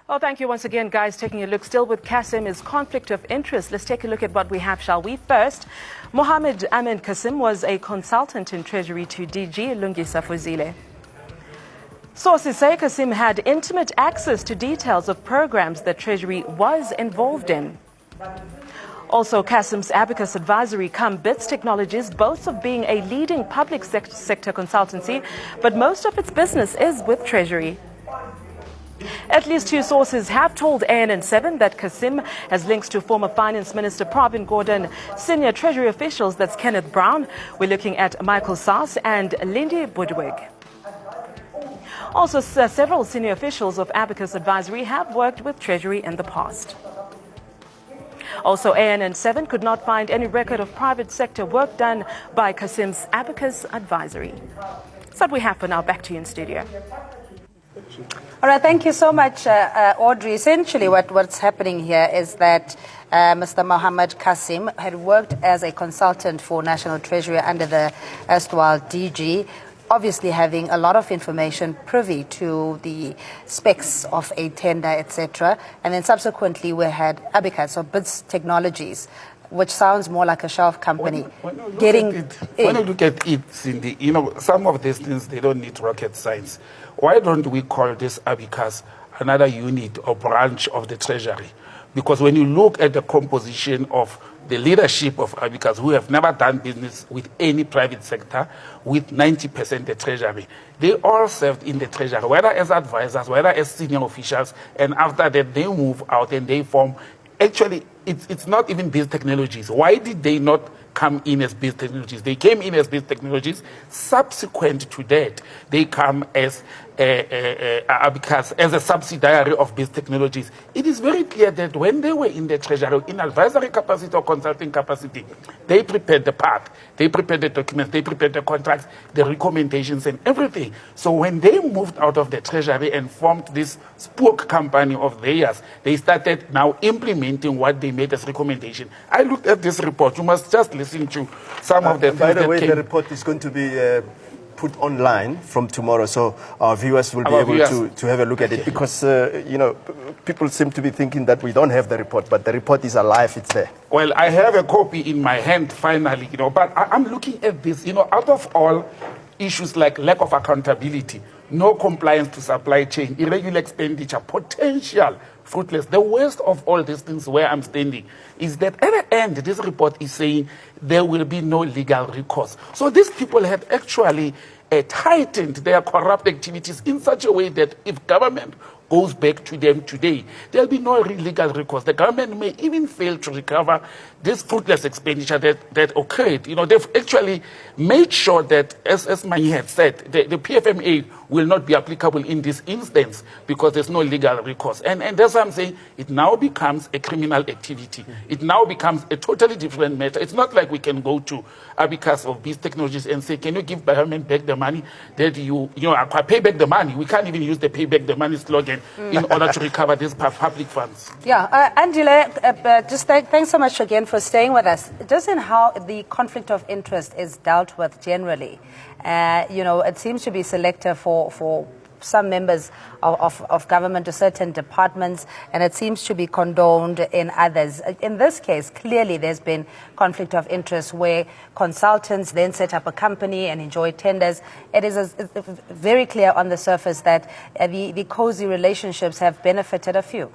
Well, thank you once again, guys. Taking a look still with Kasim's conflict of interest. Let's take a look at what we have, shall we? First, Mohammed Amin Kasim was a consultant in Treasury to DG Lungisa Fuzile. Sources say Kasim had intimate access to details of programs that Treasury was involved in. Also, Kasim's Abacus Advisory cum BITS Technologies boasts of being a leading public sector consultancy, but most of its business is with Treasury. At least two sources have told ANN7 that Kasim has links to former Finance Minister Pravin Gordhan, senior Treasury officials, that's Kenneth Brown. We're looking at Michael Sass and Lindy Budwig. Also, several senior officials of Abacus Advisory have worked with Treasury in the past. Also, ANN7 could not find any record of private sector work done by Kasim's Abacus Advisory. That's what we have for now. Back to you in studio. All right, thank you so much, Audrey. Essentially, what's happening here is that Mr. Mohammed Kasim had worked as a consultant for National Treasury under the erstwhile DG, obviously having a lot of information privy to the specs of a tender, etc. And then subsequently we had Abacus, or BITS Technologies, which sounds more like a shelf company. When you look at it, Cindy, some of these things, they don't need rocket science. Why don't we call this Abacus another unit or branch of the Treasury? Because when you look at the composition of the leadership of Abacus, who have never done business with any private sector, with 90% the Treasury, they all served in the Treasury, whether as advisors, whether as senior officials, and after that they move out and they form. Actually, it's not even BITS Technologies. Why did they not come in as BITS Technologies? They came in as BITS Technologies. Subsequent to that, they come as Abacus, as a subsidiary of BITS Technologies. It is very clear that when they were in the Treasury, in advisory capacity or consulting capacity, they prepared the path, they prepared the documents, they prepared the contracts, the recommendations and everything. So when they moved out of the Treasury and formed this spook company of theirs, they started now implementing what they made as recommendation. I looked at this report. You must just listen to some of the things. By the way, the report is going to be put online from tomorrow, so our viewers will be able to have a look at it, because people seem to be thinking that we don't have the report, but the report is alive, it's there. Well, I have a copy in my hand finally, but I'm looking at this, out of all issues like lack of accountability, no compliance to supply chain, irregular expenditure, potential fruitless. The worst of all these things where I'm standing is that at the end, this report is saying there will be no legal recourse. So these people have actually tightened their corrupt activities in such a way that if government goes back to them today, there'll be no legal recourse. The government may even fail to recover this fruitless expenditure that occurred. They've actually made sure that, as Mani had said, the PFMA will not be applicable in this instance because there's no legal recourse. And that's why I'm saying it now becomes a criminal activity. It now becomes a totally different matter. It's not like we can go to Abacus of these technologies and say, can you give government back the money that you pay back the money? We can't even use the pay back the money slogan in order to recover these public funds. Yeah, Angela, thanks so much again for staying with us. Just in how the conflict of interest is dealt with generally, it seems to be selective for some members of government to certain departments, and it seems to be condoned in others. In this case, clearly there's been conflict of interest where consultants then set up a company and enjoy tenders. It is very clear on the surface that the cozy relationships have benefited a few.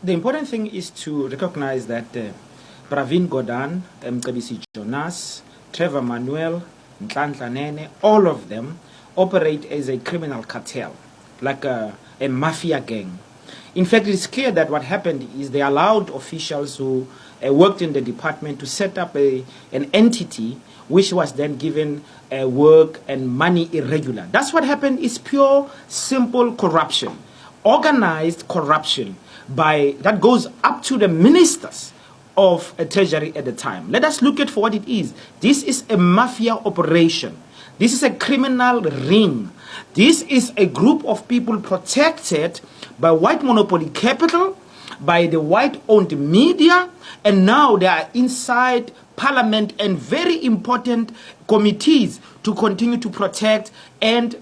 The important thing is to recognize that Pravin Gordhan, Mcebisi Jonas, Trevor Manuel, Nhlanhla Nene, all of them operate as a criminal cartel, like a mafia gang. In fact, it is clear that what happened is they allowed officials who worked in the department to set up an entity which was then given work and money irregular. That's what happened. Is pure, simple corruption, organized corruption that goes up to the ministers of a treasury at the time. Let us look at for what it is. This is a mafia operation. This is a criminal ring. This is a group of people protected by white monopoly capital, by the white-owned media, and now they are inside parliament and very important committees to continue to protect and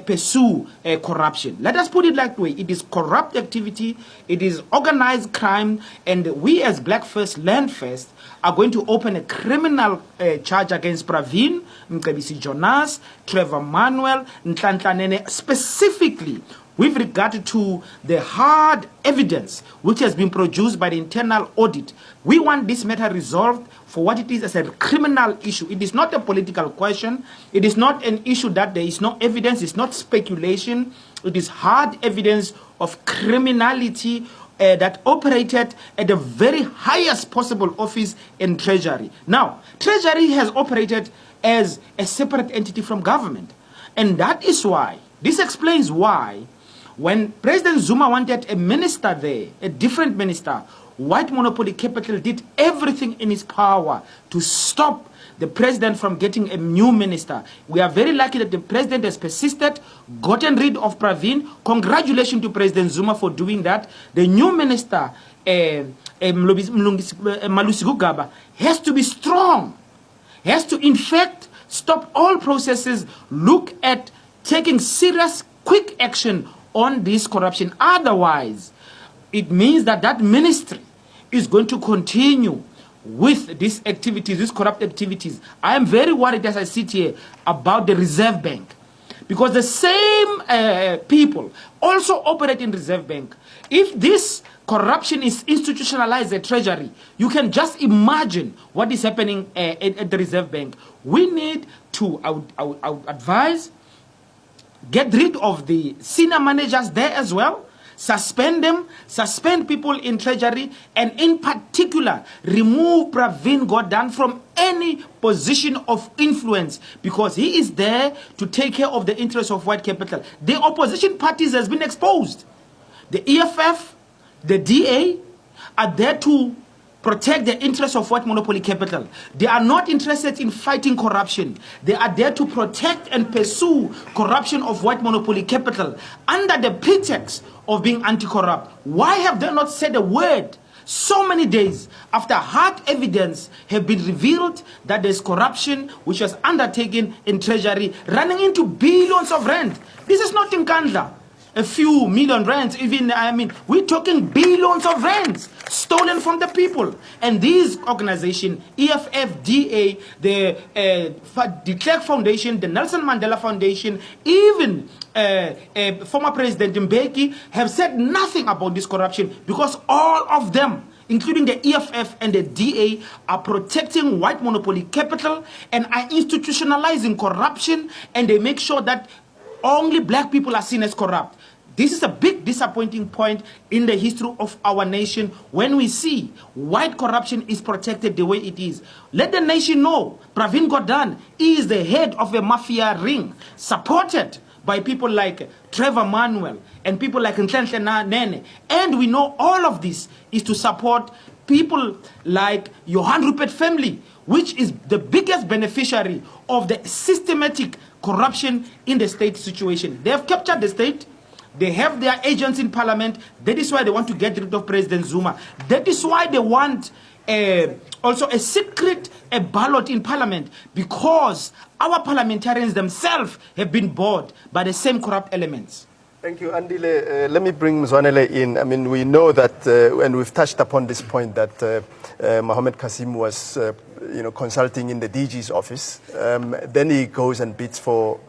pursue corruption. Let us put it that way. It is corrupt activity, it is organized crime, and we as Black First, Land First are going to open a criminal charge against Pravin, Mcebisi Jonas, Trevor Manuel, Nhlanhla Nene, specifically with regard to the hard evidence which has been produced by the internal audit. We want this matter resolved for what it is as a criminal issue. It is not a political question. It is not an issue that there is no evidence. It's not speculation. It is hard evidence of criminality that operated at the very highest possible office in Treasury. Now, Treasury has operated as a separate entity from government. And that is why, this explains why, when President Zuma wanted a minister there, a different minister, white monopoly capital did everything in its power to stop the president from getting a new minister. We are very lucky that the president has persisted, gotten rid of Pravin. Congratulations to President Zuma for doing that. The new minister, Malusi Gugaba, has to be strong, has to, in fact, stop all processes, look at taking serious, quick action on this corruption. Otherwise, it means that that ministry is going to continue with these activities, these corrupt activities. I am very worried as I sit here about the Reserve Bank, because the same people also operate in Reserve Bank. If this corruption is institutionalized at Treasury, you can just imagine what is happening at the Reserve Bank. We need to, I would advise, get rid of the senior managers there as well, suspend them, suspend people in Treasury, and in particular, remove Pravin Gordhan from any position of influence, because he is there to take care of the interests of white capital. The opposition parties has been exposed. The EFF, the DA are there to protect the interests of white monopoly capital. They are not interested in fighting corruption. They are there to protect and pursue corruption of white monopoly capital under the pretext of being anti-corrupt. Why have they not said a word so many days after hard evidence have been revealed that there's corruption which was undertaken in Treasury running into billions of rand? This is not in Nkandla, a few million rands, even, we're talking billions of rands stolen from the people. And these organizations, EFF, DA, the Clerk Foundation, the Nelson Mandela Foundation, even former President Mbeki, have said nothing about this corruption, because all of them, including the EFF and the DA, are protecting white monopoly capital and are institutionalizing corruption, and they make sure that only black people are seen as corrupt. This is a big disappointing point in the history of our nation when we see white corruption is protected the way it is. Let the nation know Pravin Gordhan is the head of a mafia ring, supported by people like Trevor Manuel and people like Nhlenhle Nene. And we know all of this is to support people like Johan Rupert family, which is the biggest beneficiary of the systematic corruption in the state situation. They have captured the state. They have their agents in parliament. That is why they want to get rid of President Zuma. That is why they want also a secret ballot in parliament, because our parliamentarians themselves have been bored by the same corrupt elements. Thank you, Andile. Let me bring Mzwanele in. I mean, we know that, and we've touched upon this point, that Mohammed Kasim was, consulting in the DG's office. Then he goes and bids for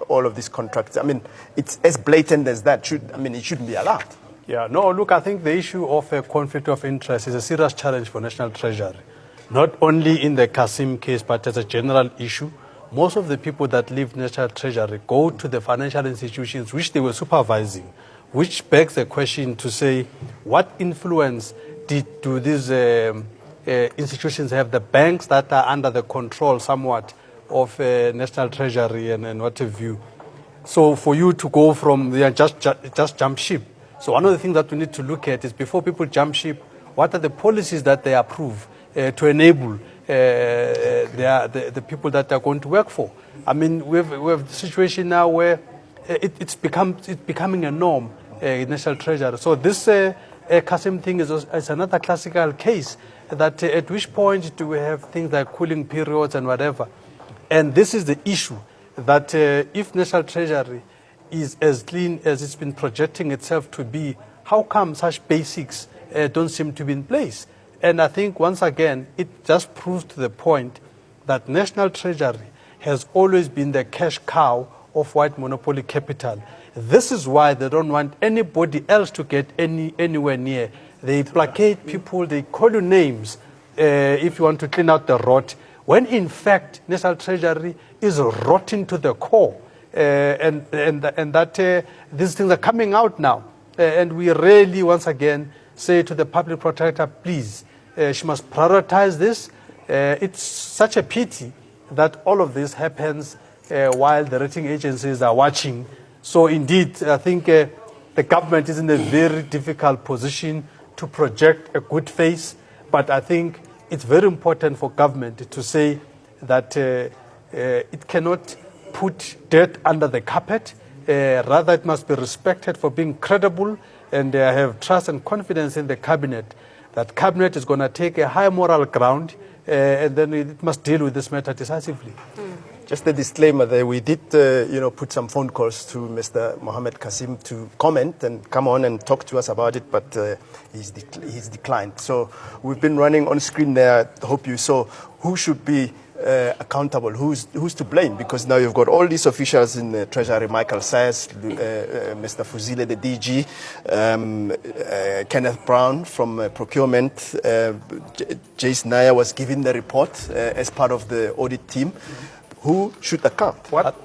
all of these contracts. I mean, it's as blatant as that. It shouldn't be allowed. Yeah, no, look, I think the issue of a conflict of interest is a serious challenge for National Treasury, not only in the Kasim case, but as a general issue. Most of the people that leave National Treasury go to the financial institutions which they were supervising, which begs the question to say, what influence do these institutions have, the banks that are under the control somewhat of National Treasury and what have you? So for you to go from there, just jump ship. So one of the things that we need to look at is, before people jump ship, what are the policies that they approve to enable the people that they're going to work for? I mean, we have the situation now where it's becoming a norm in National Treasury. So this Kasim thing is another classical case, that at which point do we have things like cooling periods and whatever. And this is the issue, that if National Treasury is as clean as it's been projecting itself to be, how come such basics don't seem to be in place? And I think, once again, it just proves to the point that National Treasury has always been the cash cow of white monopoly capital. This is why they don't want anybody else to get anywhere near. They placate people, they call you names if you want to clean out the rot, when in fact National Treasury is rotting to the core. And that these things are coming out now. And we really, once again, say to the public protector, please, she must prioritize this. It's such a pity that all of this happens while the rating agencies are watching. So indeed, I think the government is in a very difficult position to project a good face. But I think it's very important for government to say that it cannot put dirt under the carpet. Rather, it must be respected for being credible. And I have trust and confidence in the cabinet, that cabinet is going to take a high moral ground, and then it must deal with this matter decisively. Just a disclaimer there, we did put some phone calls to Mr. Mohammed Kasim to comment and come on and talk to us about it, but he's declined. So we've been running on screen there. I hope you saw who should be accountable, who's to blame, because now you've got all these officials in the Treasury, Michael Sayers, Mr. Fuzile, the DG, Kenneth Brown from procurement, Jace Naya was given the report as part of the audit team. Who should account?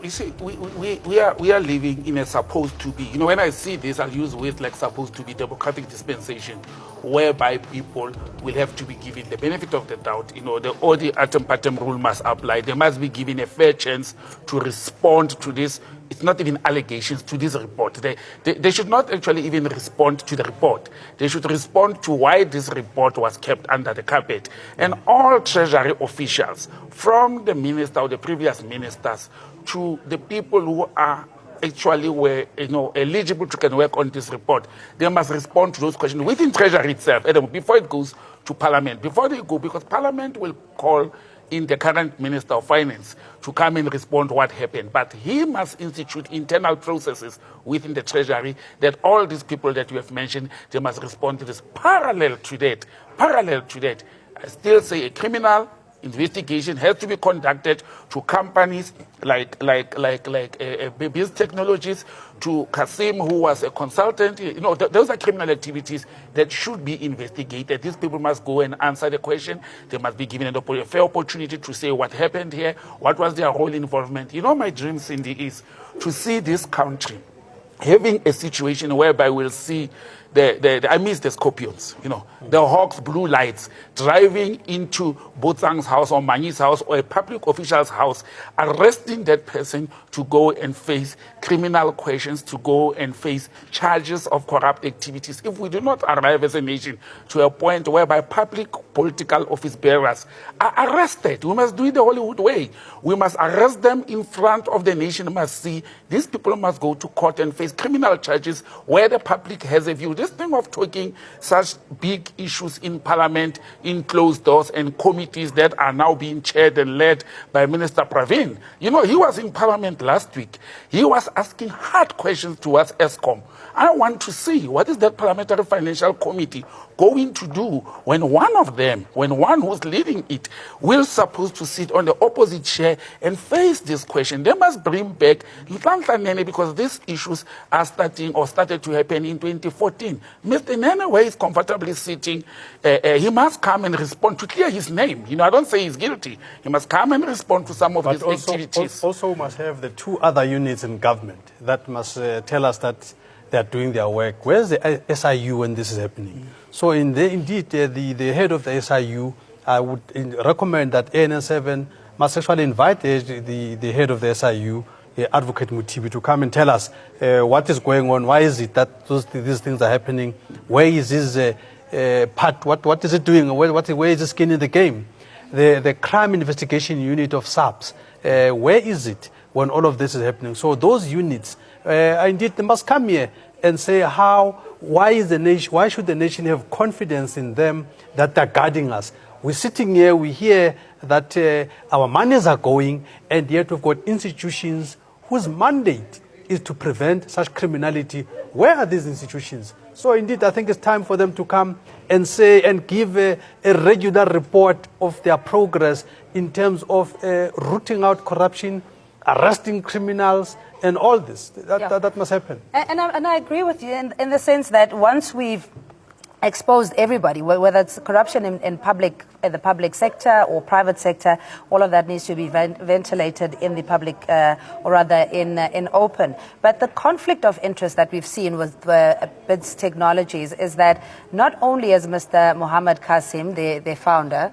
You see, we are living in a supposed to be, when I see this, I'll use words like supposed to be democratic dispensation, whereby people will have to be given the benefit of the doubt. The audit atom patem rule must apply. They must be given a fair chance to respond to this. It's not even allegations to this report. They should not actually even respond to the report. They should respond to why this report was kept under the carpet. And all Treasury officials, from the minister or the previous ministers to the people who are actually were eligible to can work on this report, they must respond to those questions within Treasury itself, and before it goes to Parliament. Before they go, because Parliament will call in the current Minister of Finance to come and respond to what happened. But he must institute internal processes within the Treasury that all these people that you have mentioned, they must respond to this. Parallel to that, I still say a criminal investigation has to be conducted to companies like Biz Technologies, to Kasim, who was a consultant. Those are criminal activities that should be investigated. These people must go and answer the question. They must be given a fair opportunity to say what happened here, what was their whole involvement. My dream, Cindy, is to see this country having a situation whereby we'll see I miss the scorpions, the hawks, blue lights, driving into Botsang's house or Manyi's house or a public official's house, arresting that person to go and face criminal questions, to go and face charges of corrupt activities. If we do not arrive as a nation to a point whereby public political office bearers are arrested, we must do it the Hollywood way. We must arrest them in front of the nation, must see these people must go to court and face criminal charges where the public has a view. This thing of talking such big issues in parliament, in closed doors and committees that are now being chaired and led by Minister Pravin. He was in parliament last week. He was asking hard questions towards ESCOM. I want to see what is that Parliamentary Financial Committee going to do when one who's leading it will supposed to sit on the opposite chair and face this question. They must bring back Nhlanhla because these issues are started to happen in 2014. Mr. Nene, where he's comfortably sitting, he must come and respond to clear his name. I don't say he's guilty. He must come and respond to some of these activities. Also must have the two other units in government that must tell us that they are doing their work. Where's the SIU when this is happening? So indeed, the head of the SIU, I would recommend that ANN7 must actually invite the head of the SIU, Advocate Mutibi, to come and tell us what is going on. Why is it that these things are happening? Where is this part? What is it doing? Where is the skin in the game? The crime investigation unit of SARS, where is it when all of this is happening? So those units, indeed, they must come here and say why should the nation have confidence in them that they're guarding us? We're sitting here, we hear that our monies are going, and yet we've got institutions whose mandate is to prevent such criminality. Where are these institutions? So indeed, I think it's time for them to come and say and give a regular report of their progress in terms of rooting out corruption, arresting criminals, and all this. That must happen. And I agree with you in the sense that once we've exposed everybody, whether it's corruption in the public sector or private sector, all of that needs to be ventilated in the public, or rather in open. But the conflict of interest that we've seen with BITS Technologies is that not only as Mr. Mohammed Qasim, the founder,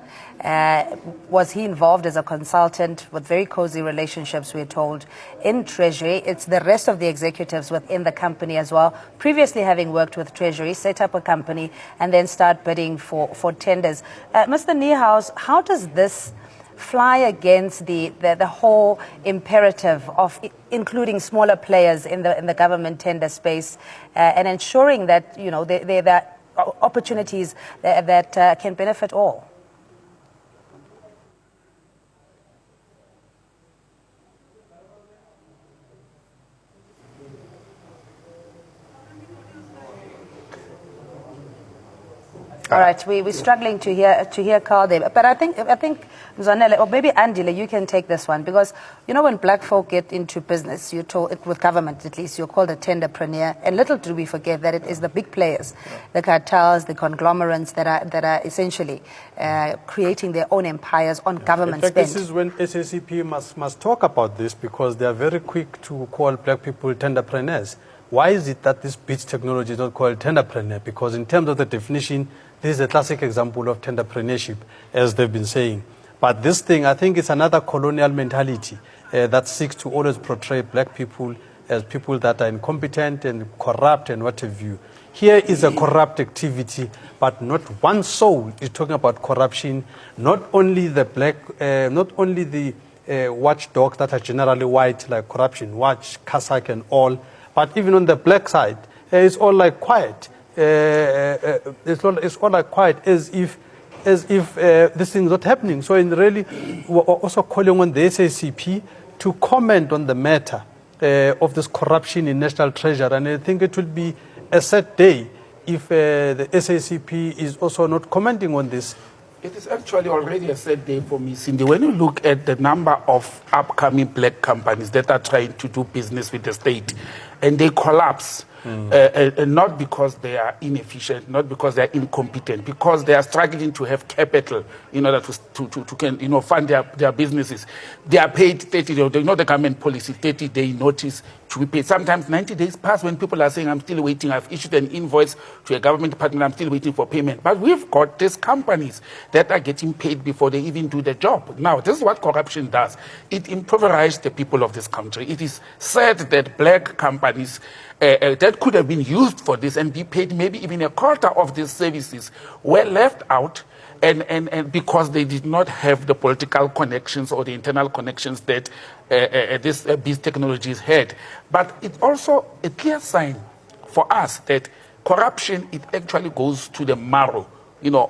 was he involved as a consultant with very cozy relationships, we're told, in Treasury. It's the rest of the executives within the company as well, previously having worked with Treasury, set up a company and then start bidding for tenders. Mr. Niehaus, how does this fly against the whole imperative of including smaller players in the government tender space and ensuring that there are opportunities that can benefit all? All right, we're struggling to hear Carl there, but I think Mzwanele, or maybe Andile, you can take this one, because when black folk get into business, you're told, with government at least, you're called a tenderpreneur, and little do we forget that it is the big players, the cartels, the conglomerates that are essentially creating their own empires on government spend. This is when SACP must talk about this, because they are very quick to call black people tenderpreneurs. Why is it that this BITS technology is not called tenderpreneur? Because in terms of the definition, this is a classic example of tenderpreneurship, as they've been saying. But this thing, I think it's another colonial mentality that seeks to always portray black people as people that are incompetent and corrupt and what have you. Here is a corrupt activity, but not one soul is talking about corruption. Not only the watchdogs that are generally white, like Corruption Watch, CASAC and all, but even on the black side, it's all like quiet. It's all like quiet, as if this thing is not happening. So really, we're also calling on the SACP to comment on the matter of this corruption in National Treasury. And I think it will be a sad day if the SACP is also not commenting on this. It is actually already a sad day for me, Cindy. When you look at the number of upcoming black companies that are trying to do business with the state, and they collapse, not because they are inefficient, not because they are incompetent, because they are struggling to have capital in order to fund their businesses. They are paid 30 days, the government policy, 30-day notice to be paid. Sometimes 90 days pass when people are saying, I'm still waiting, I've issued an invoice to a government department, I'm still waiting for payment. But we've got these companies that are getting paid before they even do the job. Now, this is what corruption does. It impoverishes the people of this country. It is said that black companies that could have been used for this and be paid maybe even a quarter of these services were left out and because they did not have the political connections or the internal connections that these technologies had. But it's also a clear sign for us that corruption, it actually goes to the marrow,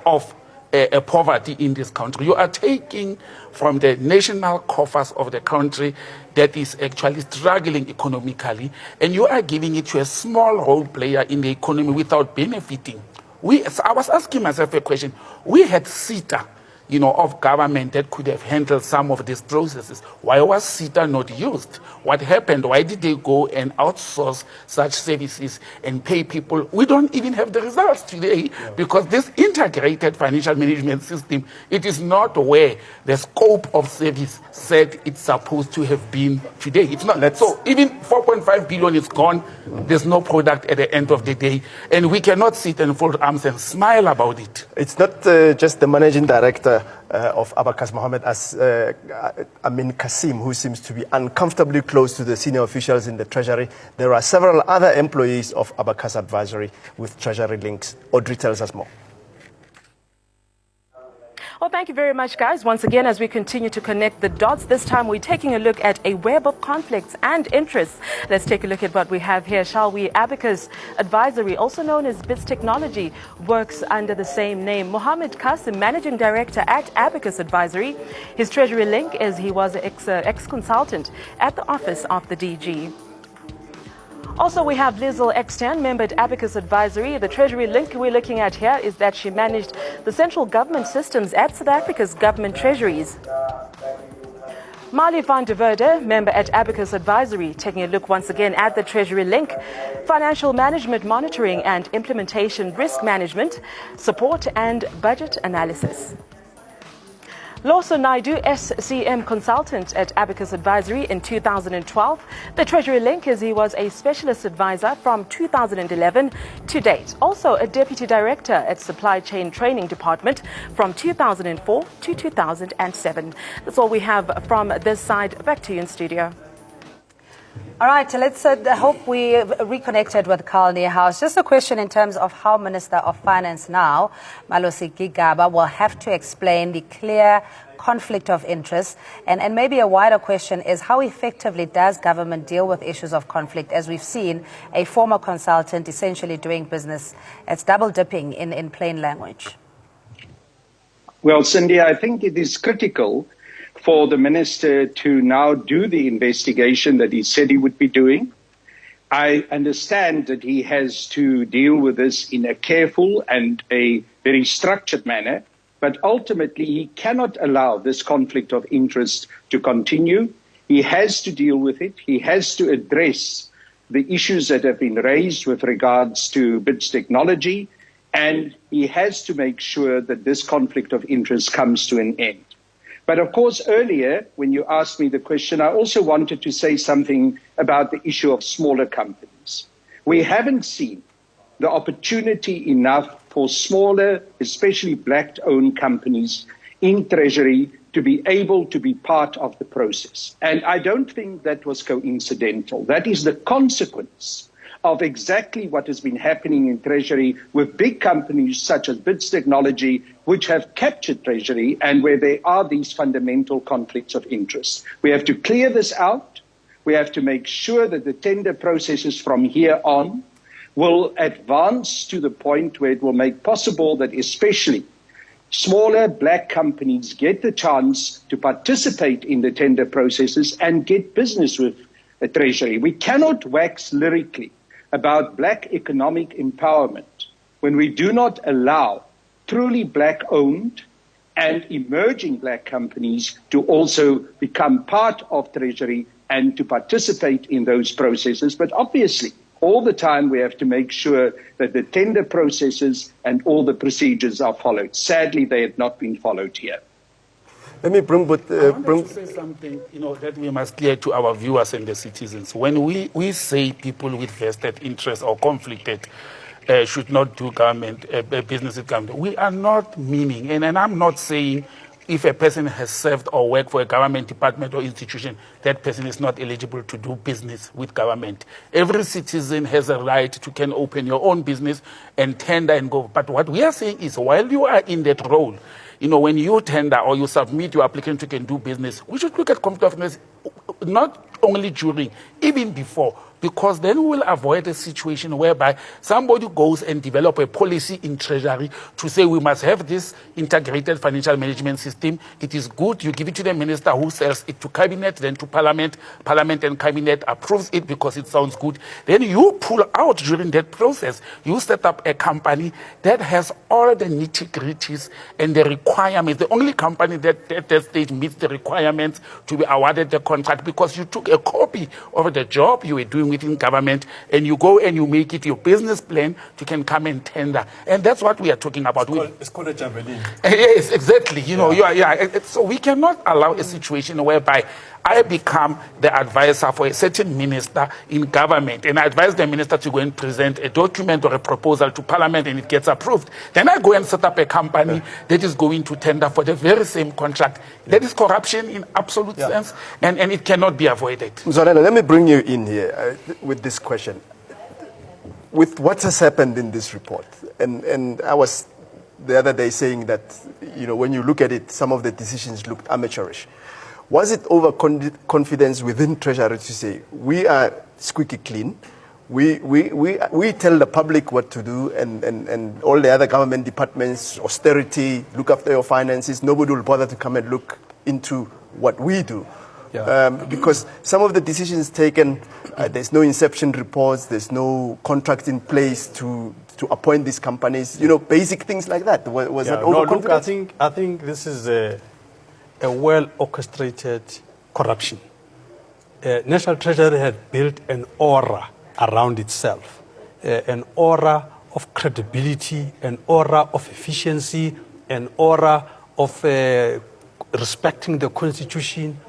of poverty in this country. You are taking from the national coffers of the country that is actually struggling economically, and you are giving it to a small role player in the economy without benefiting. I was asking myself a question. We had SETA, of government that could have handled some of these processes. Why was SETA not used? What happened? Why did they go and outsource such services and pay people? We don't even have the results today because this integrated financial management system, it is not where the scope of service said it's supposed to have been today. It's not. So even 4.5 billion is gone. There's no product at the end of the day. And we cannot sit and fold arms and smile about it. It's not just the managing director of Abacus Mohammed as Amin Kasim, who seems to be uncomfortably close to the senior officials in the Treasury. There are several other employees of Abacus Advisory with Treasury links. Audrey tells us more. Well, thank you very much, guys. Once again, as we continue to connect the dots, this time we're taking a look at a web of conflicts and interests. Let's take a look at what we have here, shall we? Abacus Advisory, also known as BITS Technology, works under the same name. Mohammed Qasim, Managing Director at Abacus Advisory. His Treasury link is he was an ex-consultant at the office of the DG. Also, we have Lizel Extern, member at Abacus Advisory. The Treasury link we're looking at here is that she managed the central government systems at South Africa's government treasuries. Mali van der Verde, member at Abacus Advisory, taking a look once again at the Treasury link. Financial management monitoring and implementation, risk management, support and budget analysis. Lawson Naidu, SCM consultant at Abacus Advisory in 2012. The Treasury link is he was a specialist advisor from 2011 to date. Also a deputy director at Supply Chain Training Department from 2004 to 2007. That's all we have from this side. Back to you in studio. All right, let's hope we reconnected with Carl Niehaus. Just a question in terms of how Minister of Finance now, Malosi Gigaba, will have to explain the clear conflict of interest. And maybe a wider question is how effectively does government deal with issues of conflict, as we've seen a former consultant essentially doing business. It's double dipping in plain language. Well, Cindy, I think it is critical for the minister to now do the investigation that he said he would be doing. I understand that he has to deal with this in a careful and a very structured manner, but ultimately he cannot allow this conflict of interest to continue. He has to deal with it. He has to address the issues that have been raised with regards to BITS Technology, and he has to make sure that this conflict of interest comes to an end. But of course, earlier, when you asked me the question, I also wanted to say something about the issue of smaller companies. We haven't seen the opportunity enough for smaller, especially black-owned companies in Treasury to be able to be part of the process. And I don't think that was coincidental. That is the consequence of exactly what has been happening in Treasury with big companies such as BITS Technology, which have captured Treasury and where there are these fundamental conflicts of interest. We have to clear this out. We have to make sure that the tender processes from here on will advance to the point where it will make possible that especially smaller black companies get the chance to participate in the tender processes and get business with the Treasury. We cannot wax lyrically about black economic empowerment when we do not allow truly black-owned and emerging black companies to also become part of Treasury and to participate in those processes. But obviously, All the time, we have to make sure that the tender processes and all the procedures are followed. Sadly, they have not been followed here. Let me bring, I wanted to say something, that we must clear to our viewers and the citizens. When we say people with vested interest or conflicted should not do government business with government, we are not meaning, and I'm not saying if a person has served or worked for a government department or institution, that person is not eligible to do business with government. Every citizen has a right to can open your own business and tender and go. But what we are saying is, while you are in that role, when you tender or you submit your application to can do business, we should look at conflict of interest not only during, even before, because then we will avoid a situation whereby somebody goes and develop a policy in Treasury to say we must have this integrated financial management system. It is good. You give it to the minister who sells it to cabinet, then to parliament. Parliament and cabinet approves it because it sounds good. Then you pull out during that process. You set up a company that has all the nitty-gritties and the requirements. The only company that at that stage meets the requirements to be awarded the contract because you took a copy of the job you were doing within government, and you go and you make it your business plan to can come and tender. And that's what we are talking about. It's called a javelin. Yes, exactly. So we cannot allow a situation whereby I become the advisor for a certain minister in government, and I advise the minister to go and present a document or a proposal to parliament, and it gets approved. Then I go and set up a company that is going to tender for the very same contract. That is corruption in absolute sense, and it cannot be avoided. Mzwanele, let me bring you in here with this question. With what has happened in this report, and I was the other day saying that, when you look at it, some of the decisions looked amateurish. Was it overconfidence within Treasury to say, we are squeaky clean, we tell the public what to do, and all the other government departments, austerity, look after your finances, nobody will bother to come and look into what we do? Because some of the decisions taken, there's no inception reports, there's no contract in place to appoint these companies, basic things like that. Was that overconfidence? No, look, I think this is a well-orchestrated corruption. National Treasury had built an aura around itself, an aura of credibility, an aura of efficiency, an aura of respecting the Constitution,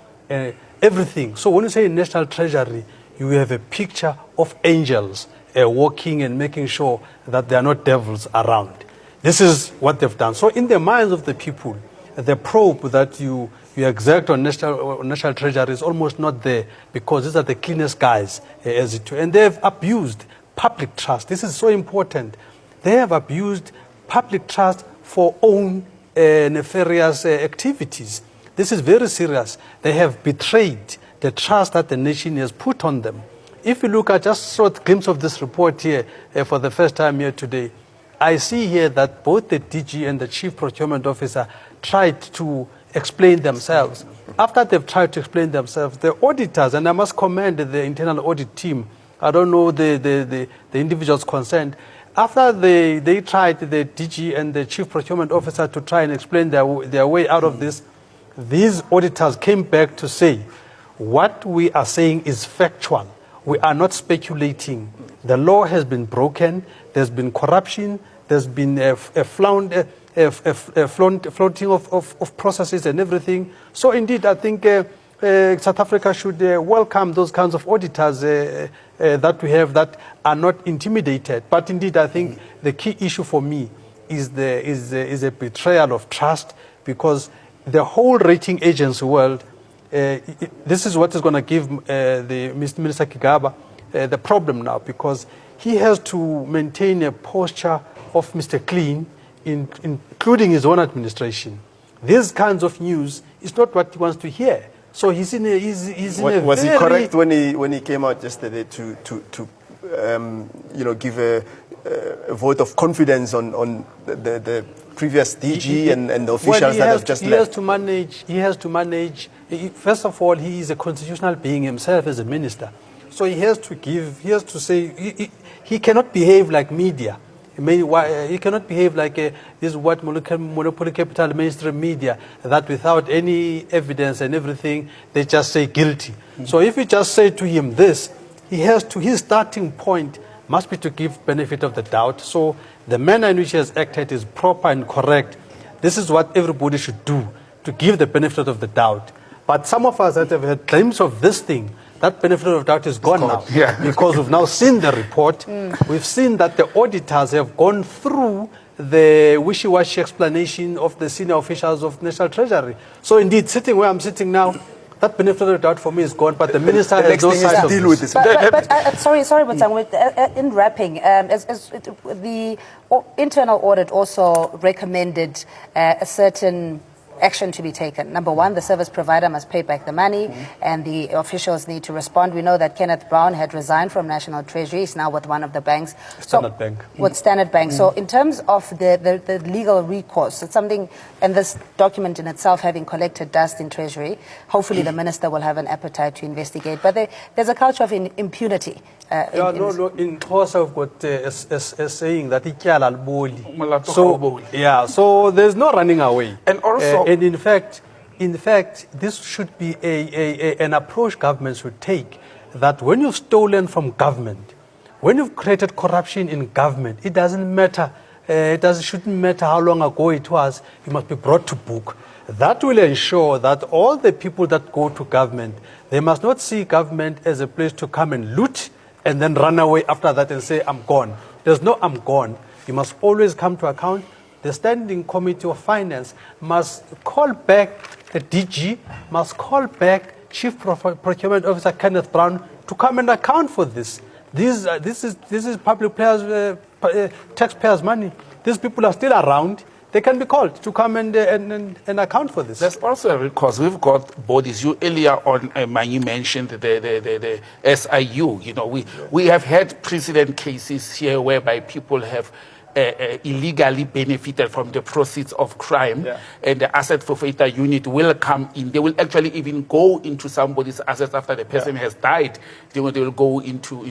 everything. So when you say National Treasury, you have a picture of angels walking and making sure that there are not devils around. This is what they've done. So in the minds of the people, the probe that you exact on National Treasury is almost not there, because these are the cleanest guys, and they have abused public trust. This is so important. They have abused public trust for own nefarious activities. This is very serious. They have betrayed the trust that the nation has put on them. If you look at just a glimpse of this report here for the first time here today, I see here that both the DG and the Chief Procurement Officer tried to explain themselves. After they've tried to explain themselves, the auditors, and I must commend the internal audit team, I don't know the individuals concerned, after they tried, the DG and the Chief Procurement Officer, to try and explain their way out of this, these auditors came back to say, what we are saying is factual. We are not speculating. The law has been broken. There's been corruption. There's been a flaunting of processes and everything. So indeed, I think South Africa should welcome those kinds of auditors that we have that are not intimidated. But indeed, I think the key issue for me is a betrayal of trust, because the whole rating agency world, this is what is going to give the Minister Kigaba the problem now, because he has to maintain a posture of Mr. Clean, including his own administration. These kinds of news is not what he wants to hear. So he's in a Was he correct when he came out yesterday to give a vote of confidence on the previous DG and the officials that have just left? He has to manage. First of all, he is a constitutional being himself as a minister. So he has to say, he cannot behave like media. He cannot behave like this is what monopoly capital mainstream media, that without any evidence and everything, they just say guilty. So if you just say to him this, his starting point must be to give benefit of the doubt. So the manner in which he has acted is proper and correct. This is what everybody should do, to give the benefit of the doubt. But some of us that have had glimpse of this thing, that benefit of doubt is gone now. Yeah. Because we've now seen the report. We've seen that the auditors have gone through the wishy-washy explanation of the senior officials of National Treasury. So indeed, sitting where I'm sitting now, that benefit of the doubt for me is gone, but the minister has no sight of this. Sorry, Botsang, in wrapping, the internal audit also recommended a certain action to be taken. Number one, the service provider must pay back the money, and the officials need to respond. We know that Kenneth Brown had resigned from National Treasury. He's now with one of the banks. Standard Bank. With Standard Bank. So in terms of the legal recourse, it's something, and this document in itself having collected dust in Treasury, hopefully the minister will have an appetite to investigate. But there's a culture of impunity. In Xhosa we've got a saying that ityala aliboli. So yeah, so there's no running away. And also, and in fact, this should be an approach government should take, that when you've stolen from government, when you've created corruption in government, it doesn't matter. Shouldn't matter how long ago it was. You must be brought to book. That will ensure that all the people that go to government, they must not see government as a place to come and loot and then run away after that and say, I'm gone. There's no I'm gone. You must always come to account. The Standing Committee of Finance must call back the DG, must call back Chief Procurement Officer Kenneth Brown to come and account for this. This is public players, taxpayers' money. These people are still around. They can be called to come and account for this. There's also a recourse. We've got bodies. You earlier on, you mentioned the SIU. You know, we have had precedent cases here whereby people have illegally benefited from the proceeds of crime, and the asset forfeiture unit will come in. They will actually even go into somebody's assets after the person has died. They will go into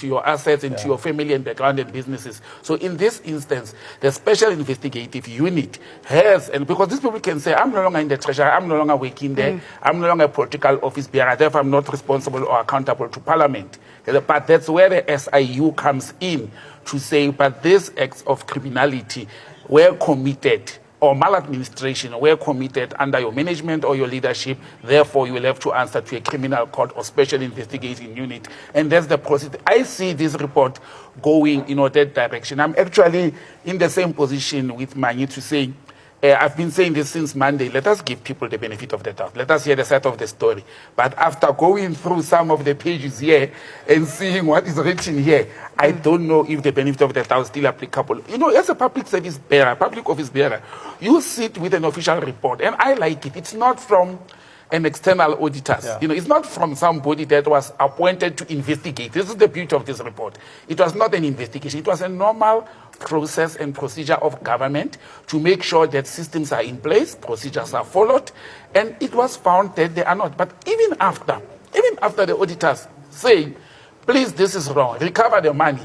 your assets, into your family and background and businesses. So in this instance, the special investigative unit has, and because these people can say, I'm no longer in the treasury, I'm no longer working there, I'm no longer a political office bearer, therefore I'm not responsible or accountable to Parliament. But that's where the SIU comes in to say, but these acts of criminality were committed, or maladministration were committed under your management or your leadership, therefore you will have to answer to a criminal court or special investigating unit. And that's the process. I see this report going in that direction. I'm actually in the same position with Manyi to say, I've been saying this since Monday. Let us give people the benefit of the doubt. Let us hear the side of the story. But after going through some of the pages here and seeing what is written here, I don't know if the benefit of the doubt is still applicable. You know, as a public service bearer, public office bearer, you sit with an official report, and I like it. It's not from an external auditor. You know, it's not from somebody that was appointed to investigate. This is the beauty of this report. It was not an investigation. It was a normal process and procedure of government to make sure that systems are in place, procedures are followed, and it was found that they are not. But even after the auditors say, please, this is wrong, recover the money,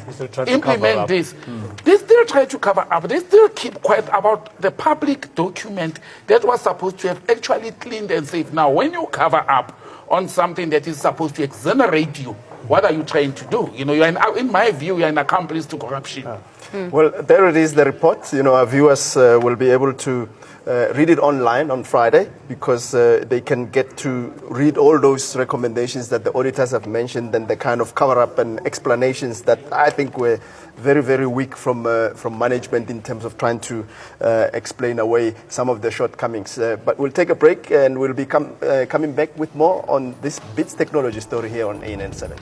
implement this, they still try to cover up. They still keep quiet about the public document that was supposed to have actually cleaned and safe. Now, when you cover up on something that is supposed to exonerate you, what are you trying to do? You know, in my view, you're an accomplice to corruption. Well, there it is, the report. You know, our viewers will be able to read it online on Friday, because they can get to read all those recommendations that the auditors have mentioned, and the kind of cover-up and explanations that I think were very, very weak from management in terms of trying to explain away some of the shortcomings. But we'll take a break, and we'll be coming back with more on this BITS technology story here on ANN7.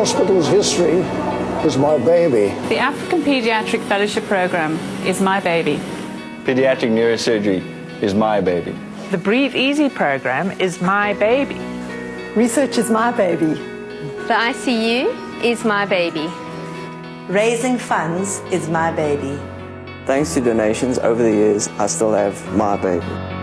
Hospital's history is my baby. The African Pediatric Fellowship Program is my baby. Pediatric neurosurgery is my baby. The Breathe Easy program is my baby. Research is my baby. The ICU is my baby. Raising funds is my baby. Thanks to donations over the years, I still have my baby.